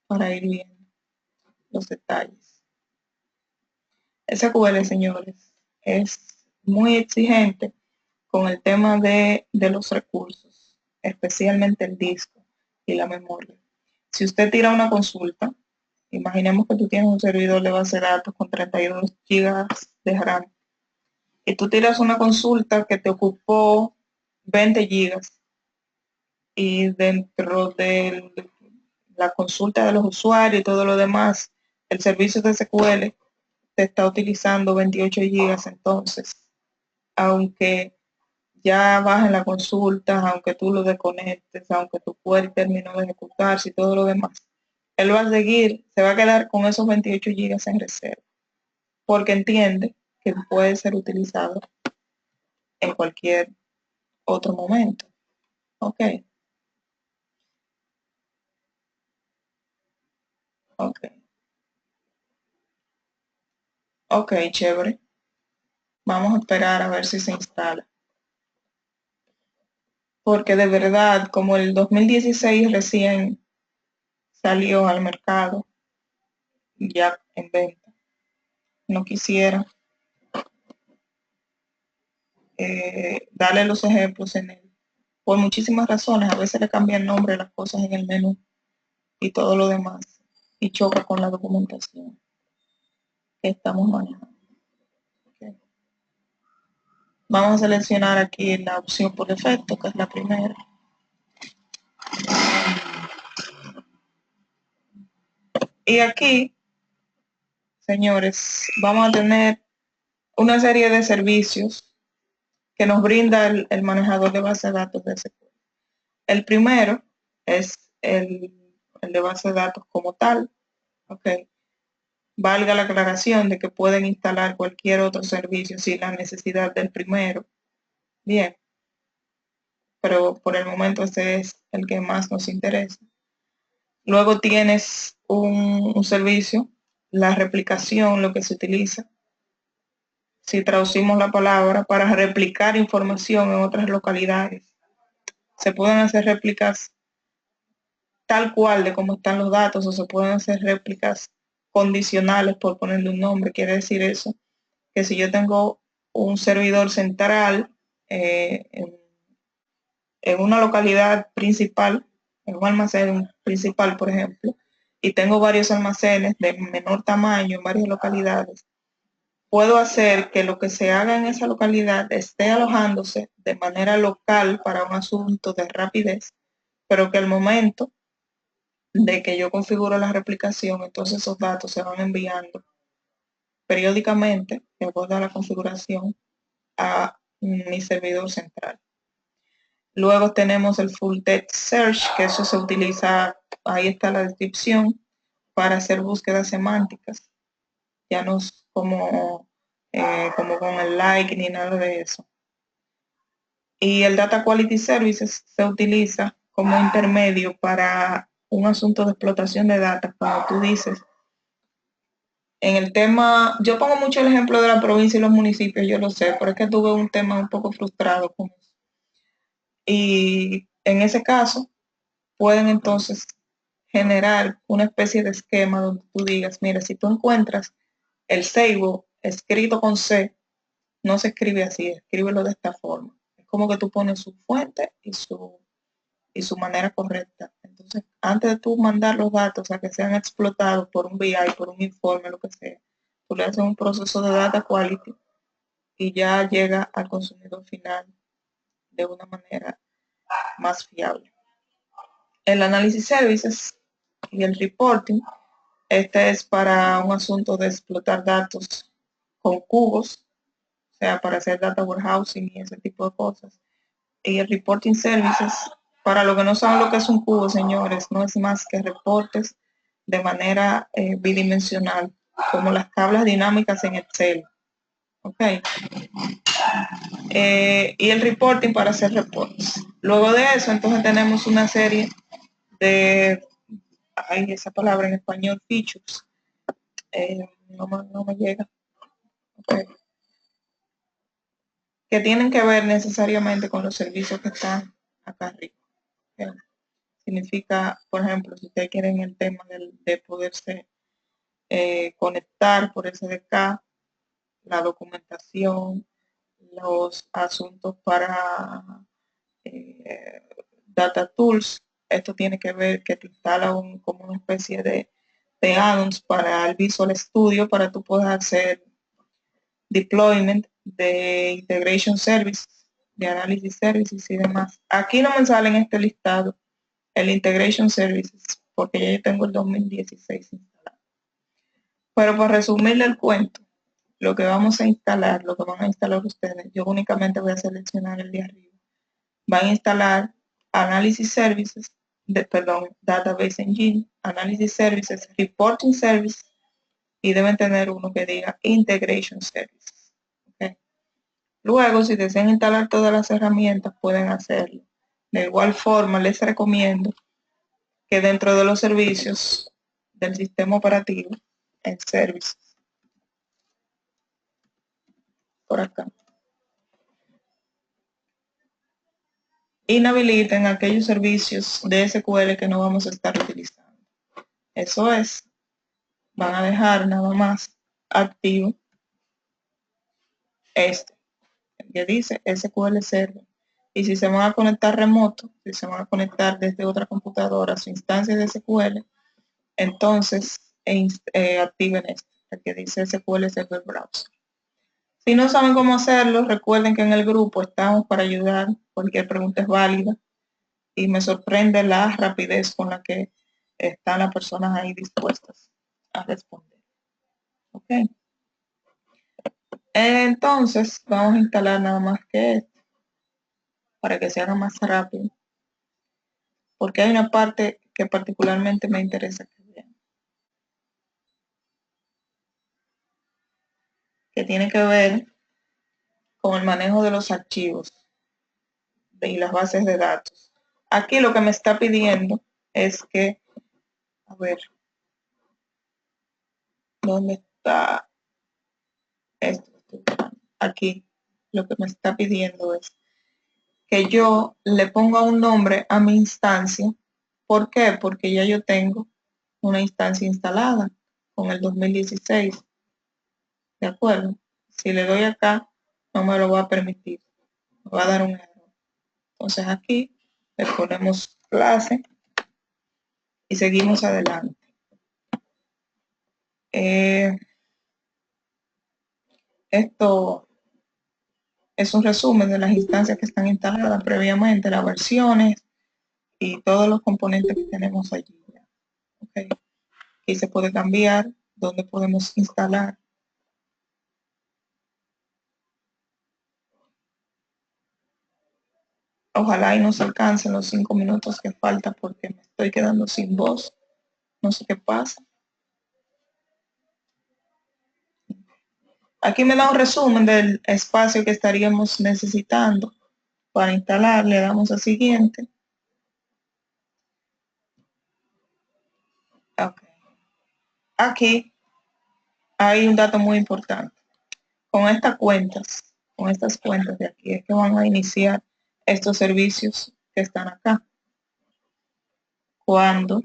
para ir viendo los detalles. SQL, señores, es muy exigente con el tema de los recursos, especialmente el disco y la memoria. Si usted tira una consulta, imaginemos que tú tienes un servidor de base de datos con 32 GB de RAM y tú tiras una consulta que te ocupó 20 gigas y dentro de la consulta de los usuarios y todo lo demás, el servicio de SQL te está utilizando 28 gigas, entonces, aunque ya bajen la consulta, aunque tú lo desconectes, aunque tu query terminó de ejecutarse y todo lo demás, él va a seguir, se va a quedar con esos 28 gigas en reserva, porque entiende que puede ser utilizado en cualquier otro momento. Ok, ok, ok, chévere. Vamos a esperar a ver si se instala. Porque de verdad, como el 2016 recién salió al mercado, ya en venta, no quisiera darle los ejemplos en él. Por muchísimas razones, a veces le cambia el nombre a las cosas en el menú y todo lo demás, y choca con la documentación que estamos manejando. Okay. Vamos a seleccionar aquí la opción por defecto, que es la primera. Y aquí, señores, vamos a tener una serie de servicios que nos brinda el manejador de base de datos de SQL. El primero es el de base de datos como tal. Okay. Valga la aclaración de que pueden instalar cualquier otro servicio sin la necesidad del primero. Bien, pero por el momento ese es el que más nos interesa. Luego tienes un servicio, la replicación, lo que se utiliza, si traducimos la palabra, para replicar información en otras localidades. Se pueden hacer réplicas tal cual de cómo están los datos, o se pueden hacer réplicas condicionales, por ponerle un nombre. Quiere decir eso, que si yo tengo un servidor central en una localidad principal, en un almacén principal, por ejemplo, y tengo varios almacenes de menor tamaño en varias localidades, puedo hacer que lo que se haga en esa localidad esté alojándose de manera local para un asunto de rapidez, pero que al momento de que yo configuro la replicación, entonces esos datos se van enviando periódicamente, de acuerdo a la configuración, a mi servidor central. Luego tenemos el Full Text Search, que eso se utiliza, ahí está la descripción, para hacer búsquedas semánticas. Ya no es como con el like ni nada de eso. Y el Data Quality Services se utiliza como intermedio para un asunto de explotación de datos, como tú dices. En el tema, yo pongo mucho el ejemplo de la provincia y los municipios, yo lo sé, pero es que tuve un tema un poco frustrado con eso. Y en ese caso, pueden entonces generar una especie de esquema donde tú digas, mira, si tú encuentras el Seibo escrito con C, no se escribe así, escríbelo de esta forma. Es como que tú pones su fuente y su manera correcta. Entonces, antes de tú mandar los datos a que sean explotados por un BI, por un informe, lo que sea, tú le haces un proceso de data quality y ya llega al consumidor final de una manera más fiable. El análisis services y el reporting, este es para un asunto de explotar datos con cubos, o sea, para hacer data warehousing y ese tipo de cosas. Y el reporting services, para los que no saben lo que es un cubo, señores, no es más que reportes de manera bidimensional, como las tablas dinámicas en Excel. Ok. Y el reporting para hacer reportes. Luego de eso, entonces tenemos una serie de, esa palabra en español, features, no me llega, okay, que tienen que ver necesariamente con los servicios que están acá arriba. Okay. Significa, por ejemplo, si ustedes quieren el tema de poderse conectar por SDK, la documentación, los asuntos para Data Tools, esto tiene que ver que te instala como una especie de add-ons para el Visual Studio para tú poder hacer deployment de integration services, de análisis services y demás. Aquí no me sale en este listado el integration services porque ya yo tengo el 2016 instalado. Pero para resumirle el cuento, lo que vamos a instalar, lo que van a instalar ustedes, yo únicamente voy a seleccionar el de arriba. Van a instalar Analysis Services, Database Engine, Analysis Services, Reporting Service, y deben tener uno que diga Integration Services. Okay. Luego, si desean instalar todas las herramientas, pueden hacerlo. De igual forma, les recomiendo que dentro de los servicios del sistema operativo, en Services, por acá, inhabiliten aquellos servicios de SQL que no vamos a estar utilizando. Eso es, van a dejar nada más activo este, que dice SQL Server. Y si se van a conectar remoto, si se van a conectar desde otra computadora a su instancia de SQL, entonces activen este, el que dice SQL Server Browser. Si no saben cómo hacerlo, recuerden que en el grupo estamos para ayudar. Cualquier pregunta es válida. Y me sorprende la rapidez con la que están las personas ahí dispuestas a responder. Ok. Entonces, vamos a instalar nada más que esto para que se haga más rápido. Porque hay una parte que particularmente me interesa que vean. Que tiene que ver con el manejo de los archivos y las bases de datos. Aquí lo que me está pidiendo es que, a ver, ¿dónde está esto? Aquí lo que me está pidiendo es que yo le ponga un nombre a mi instancia. ¿Por qué? Porque ya yo tengo una instancia instalada con el 2016. ¿De acuerdo? Si le doy acá, no me lo va a permitir. Me va a dar un error. Entonces aquí le ponemos clase y seguimos adelante. Esto es un resumen de las instancias que están instaladas previamente, las versiones y todos los componentes que tenemos allí. Okay. Aquí se puede cambiar dónde podemos instalar. Ojalá y nos alcancen los 5 minutos que falta porque me estoy quedando sin voz. No sé qué pasa. Aquí me da un resumen del espacio que estaríamos necesitando para instalar. Le damos a siguiente. Okay. Aquí hay un dato muy importante. Con estas cuentas de aquí es que van a iniciar estos servicios que están acá. Cuando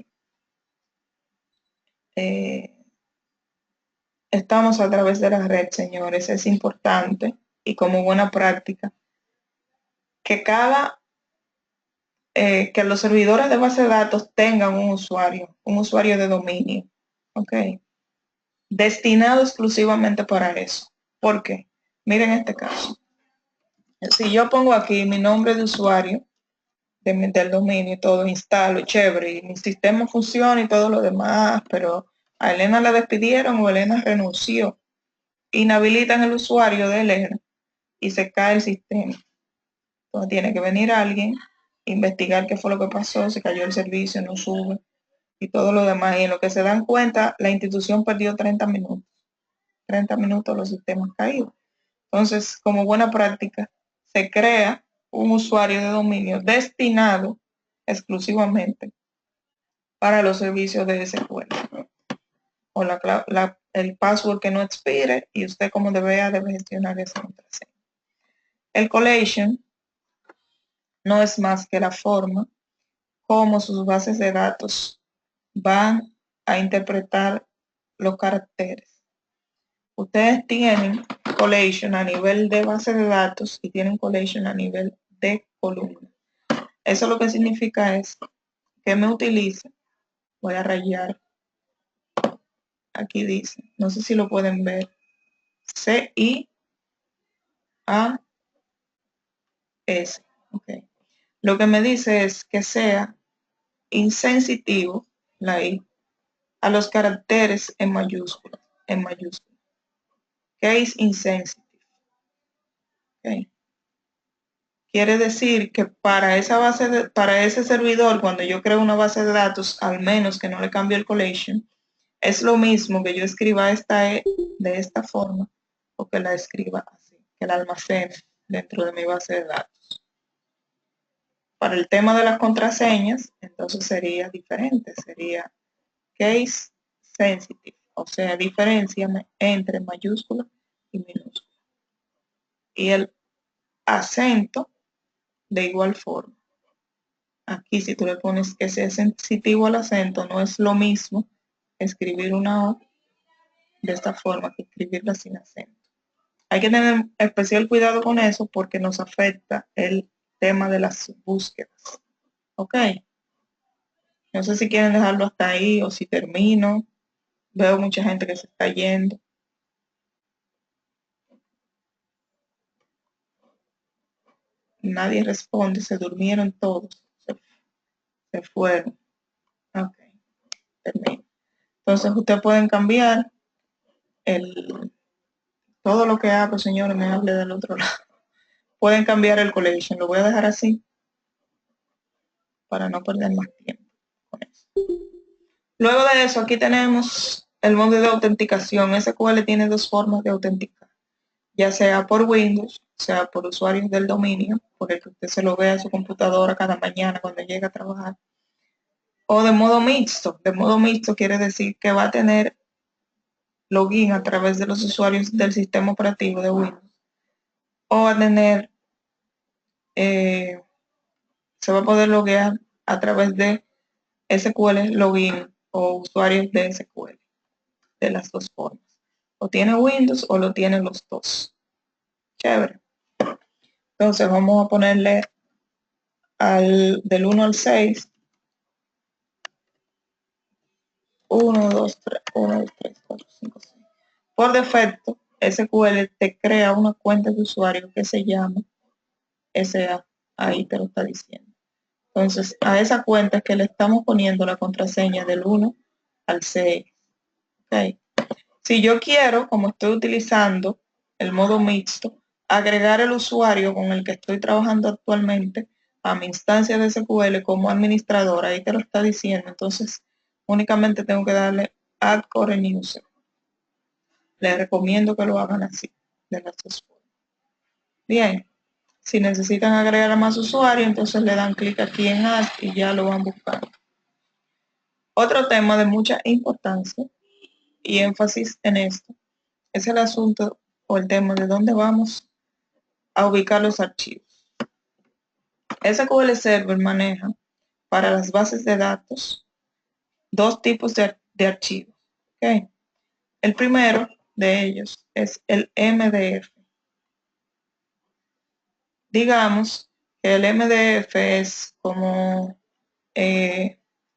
estamos a través de la red, señores, es importante y como buena práctica que que los servidores de base de datos tengan un usuario de dominio, ¿ok? Destinado exclusivamente para eso. ¿Por qué? Miren este caso. Si yo pongo aquí mi nombre de usuario del dominio y todo, instalo, chévere, y mi sistema funciona y todo lo demás, pero a Elena la despidieron o Elena renunció, inhabilitan el usuario de Elena y se cae el sistema. Entonces tiene que venir alguien, investigar qué fue lo que pasó, se cayó el servicio, no sube y todo lo demás. Y en lo que se dan cuenta, la institución perdió 30 minutos. 30 minutos los sistemas caídos. Entonces, como buena práctica, se crea un usuario de dominio destinado exclusivamente para los servicios de SQL. O el password que no expire y usted como debe gestionar esa contraseña. El collation no es más que la forma como sus bases de datos van a interpretar los caracteres. Ustedes tienen collation a nivel de base de datos y tienen collation a nivel de columna. Eso lo que significa es que me utilice, voy a rayar, aquí dice, no sé si lo pueden ver, CIAS, okay. Lo que me dice es que sea insensitivo, la I, a los caracteres en mayúsculas, Case insensitive. Okay. Quiere decir que para para ese servidor, cuando yo creo una base de datos, al menos que no le cambie el collation, es lo mismo que yo escriba esta E de esta forma o que la escriba así, que la almacene dentro de mi base de datos. Para el tema de las contraseñas, entonces sería diferente, sería case sensitive, o sea, diferencia entre mayúscula y minúscula. Y el acento de igual forma. Aquí si tú le pones que sea sensitivo al acento, no es lo mismo escribir una O de esta forma que escribirla sin acento. Hay que tener especial cuidado con eso porque nos afecta el tema de las búsquedas. ¿Ok? No sé si quieren dejarlo hasta ahí o si termino. Veo mucha gente que se está yendo. Nadie responde, se durmieron todos. Se fueron. Ok, termino. Entonces ustedes pueden cambiar todo lo que hago, señores, me hable del otro lado. Pueden cambiar el collection. Lo voy a dejar así para no perder más tiempo con eso. Luego de eso, aquí tenemos el modo de autenticación. SQL tiene dos formas de autenticar, ya sea por Windows, sea por usuarios del dominio, por el que usted se lo vea a su computadora cada mañana cuando llega a trabajar, o de modo mixto. De modo mixto quiere decir que va a tener login a través de los usuarios del sistema operativo de Windows, o a tener, se va a poder loguear a través de SQL login o usuarios de SQL, de las dos formas. O tiene Windows o lo tienen los dos. Chévere. Entonces vamos a ponerle del 1 al 6. 1, 2, 3, 1, 2, 3, 4, 5, 6. Por defecto, SQL te crea una cuenta de usuario que se llama SA. Ahí te lo está diciendo. Entonces, a esa cuenta es que le estamos poniendo la contraseña del 1 al 6. Okay. Si yo quiero, como estoy utilizando el modo mixto, agregar el usuario con el que estoy trabajando actualmente a mi instancia de SQL como administrador, ahí te lo está diciendo. Entonces, únicamente tengo que darle Add Current User. Les recomiendo que lo hagan así, de las dos formas. Bien, si necesitan agregar a más usuarios, entonces le dan clic aquí en Add y ya lo van buscando. Otro tema de mucha importancia y énfasis en esto es el asunto o el tema de dónde vamos a ubicar los archivos. SQL Server maneja para las bases de datos dos tipos de archivos. ¿Okay? El primero de ellos es el MDF. Digamos que el MDF es como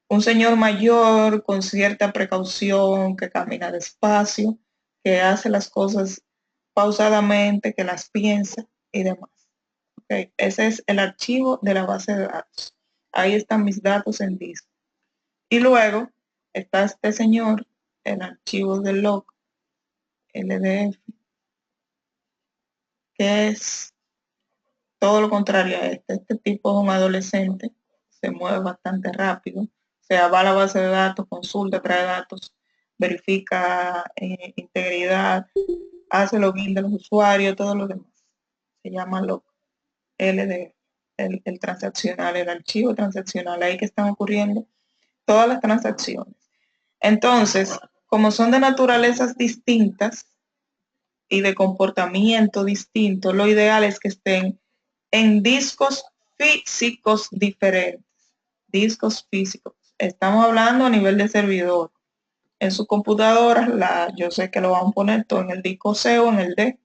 un señor mayor con cierta precaución, que camina despacio, que hace las cosas pausadamente, que las piensa y demás. Okay. Ese es el archivo de la base de datos. Ahí están mis datos en disco. Y luego está este señor, el archivo del log, LDF, que es todo lo contrario a este. Este tipo es un adolescente, se mueve bastante rápido, se va a la base de datos, consulta, trae datos, verifica integridad, hace login de los usuarios, todo lo demás. Se llama log, LDF, el transaccional, el archivo transaccional, ahí que están ocurriendo todas las transacciones. Entonces, como son de naturalezas distintas y de comportamiento distinto, lo ideal es que estén en discos físicos diferentes. Discos físicos. Estamos hablando a nivel de servidor. En su computadora, yo sé que lo van a poner todo en el disco C o en el D.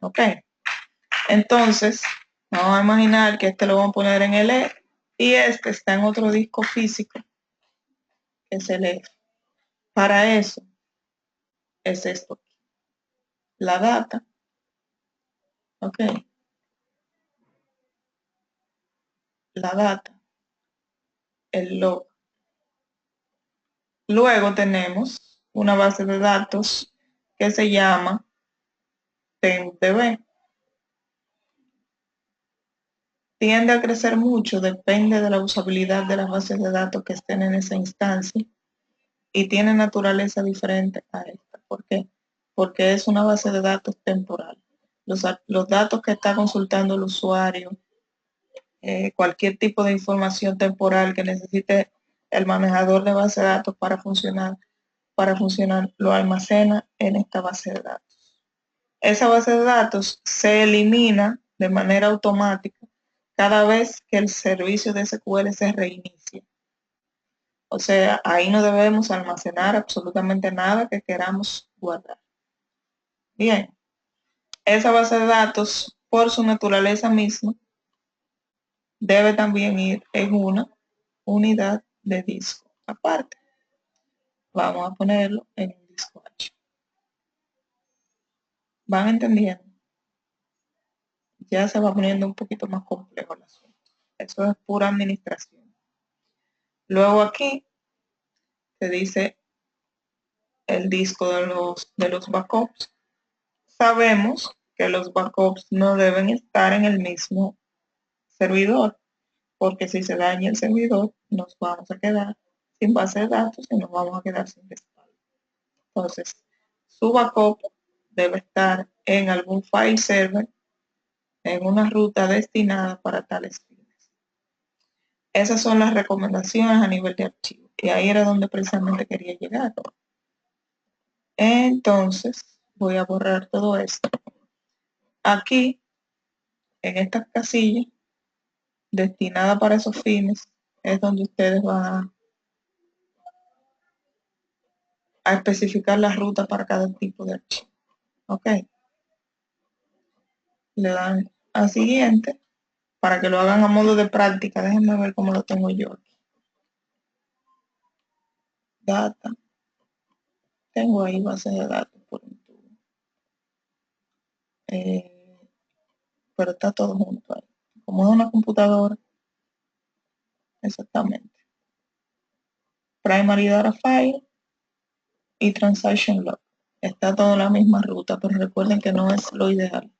Ok. Entonces, vamos a imaginar que este lo vamos a poner en el E y este está en otro disco físico, que es el E. Para eso es esto. La data. Ok. La data. El log. Luego tenemos una base de datos que se llama TenDB. Tiende a crecer mucho, depende de la usabilidad de las bases de datos que estén en esa instancia y tiene naturaleza diferente a esta. ¿Por qué? Porque es una base de datos temporal. Los datos que está consultando el usuario, cualquier tipo de información temporal que necesite el manejador de base de datos para funcionar, lo almacena en esta base de datos. Esa base de datos se elimina de manera automática cada vez que el servicio de SQL se reinicia. O sea, ahí no debemos almacenar absolutamente nada que queramos guardar. Bien, esa base de datos, por su naturaleza misma, debe también ir en una unidad de disco aparte. Vamos a ponerlo en un disco H. ¿Van entendiendo? Ya se va poniendo un poquito más complejo el asunto. Eso es pura administración. Luego aquí se dice el disco de los backups. Sabemos que los backups no deben estar en el mismo servidor, porque si se daña el servidor, nos vamos a quedar sin base de datos y nos vamos a quedar sin respaldo. Entonces, su backup debe estar en algún file server, en una ruta destinada para tales fines. Esas son las recomendaciones a nivel de archivo. Y ahí era donde precisamente quería llegar. Entonces, voy a borrar todo esto. Aquí, en estas casillas, destinada para esos fines, es donde ustedes van a especificar la ruta para cada tipo de archivo. Ok. Le dan a siguiente para que lo hagan a modo de práctica. Déjenme ver cómo lo tengo yo aquí. Data. Tengo ahí base de datos por un tubo. Pero está todo junto ahí. Como es una computadora. Exactamente. Primary Data File y Transaction Log. Está todo en la misma ruta, pero recuerden que no es lo ideal.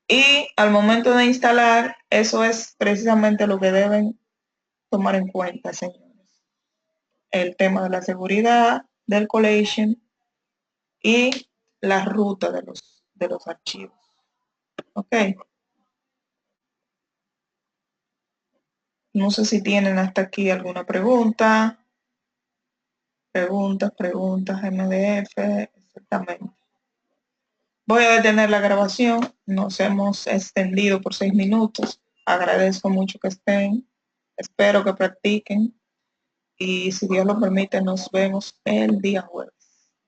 Y al momento de instalar, eso es precisamente lo que deben tomar en cuenta, señores. El tema de la seguridad, del collation y la ruta de los archivos. Ok. No sé si tienen hasta aquí alguna pregunta. Preguntas, MDF, exactamente. Voy a detener la grabación. Nos hemos extendido por 6 minutos. Agradezco mucho que estén. Espero que practiquen. Y si Dios lo permite, nos vemos el día jueves.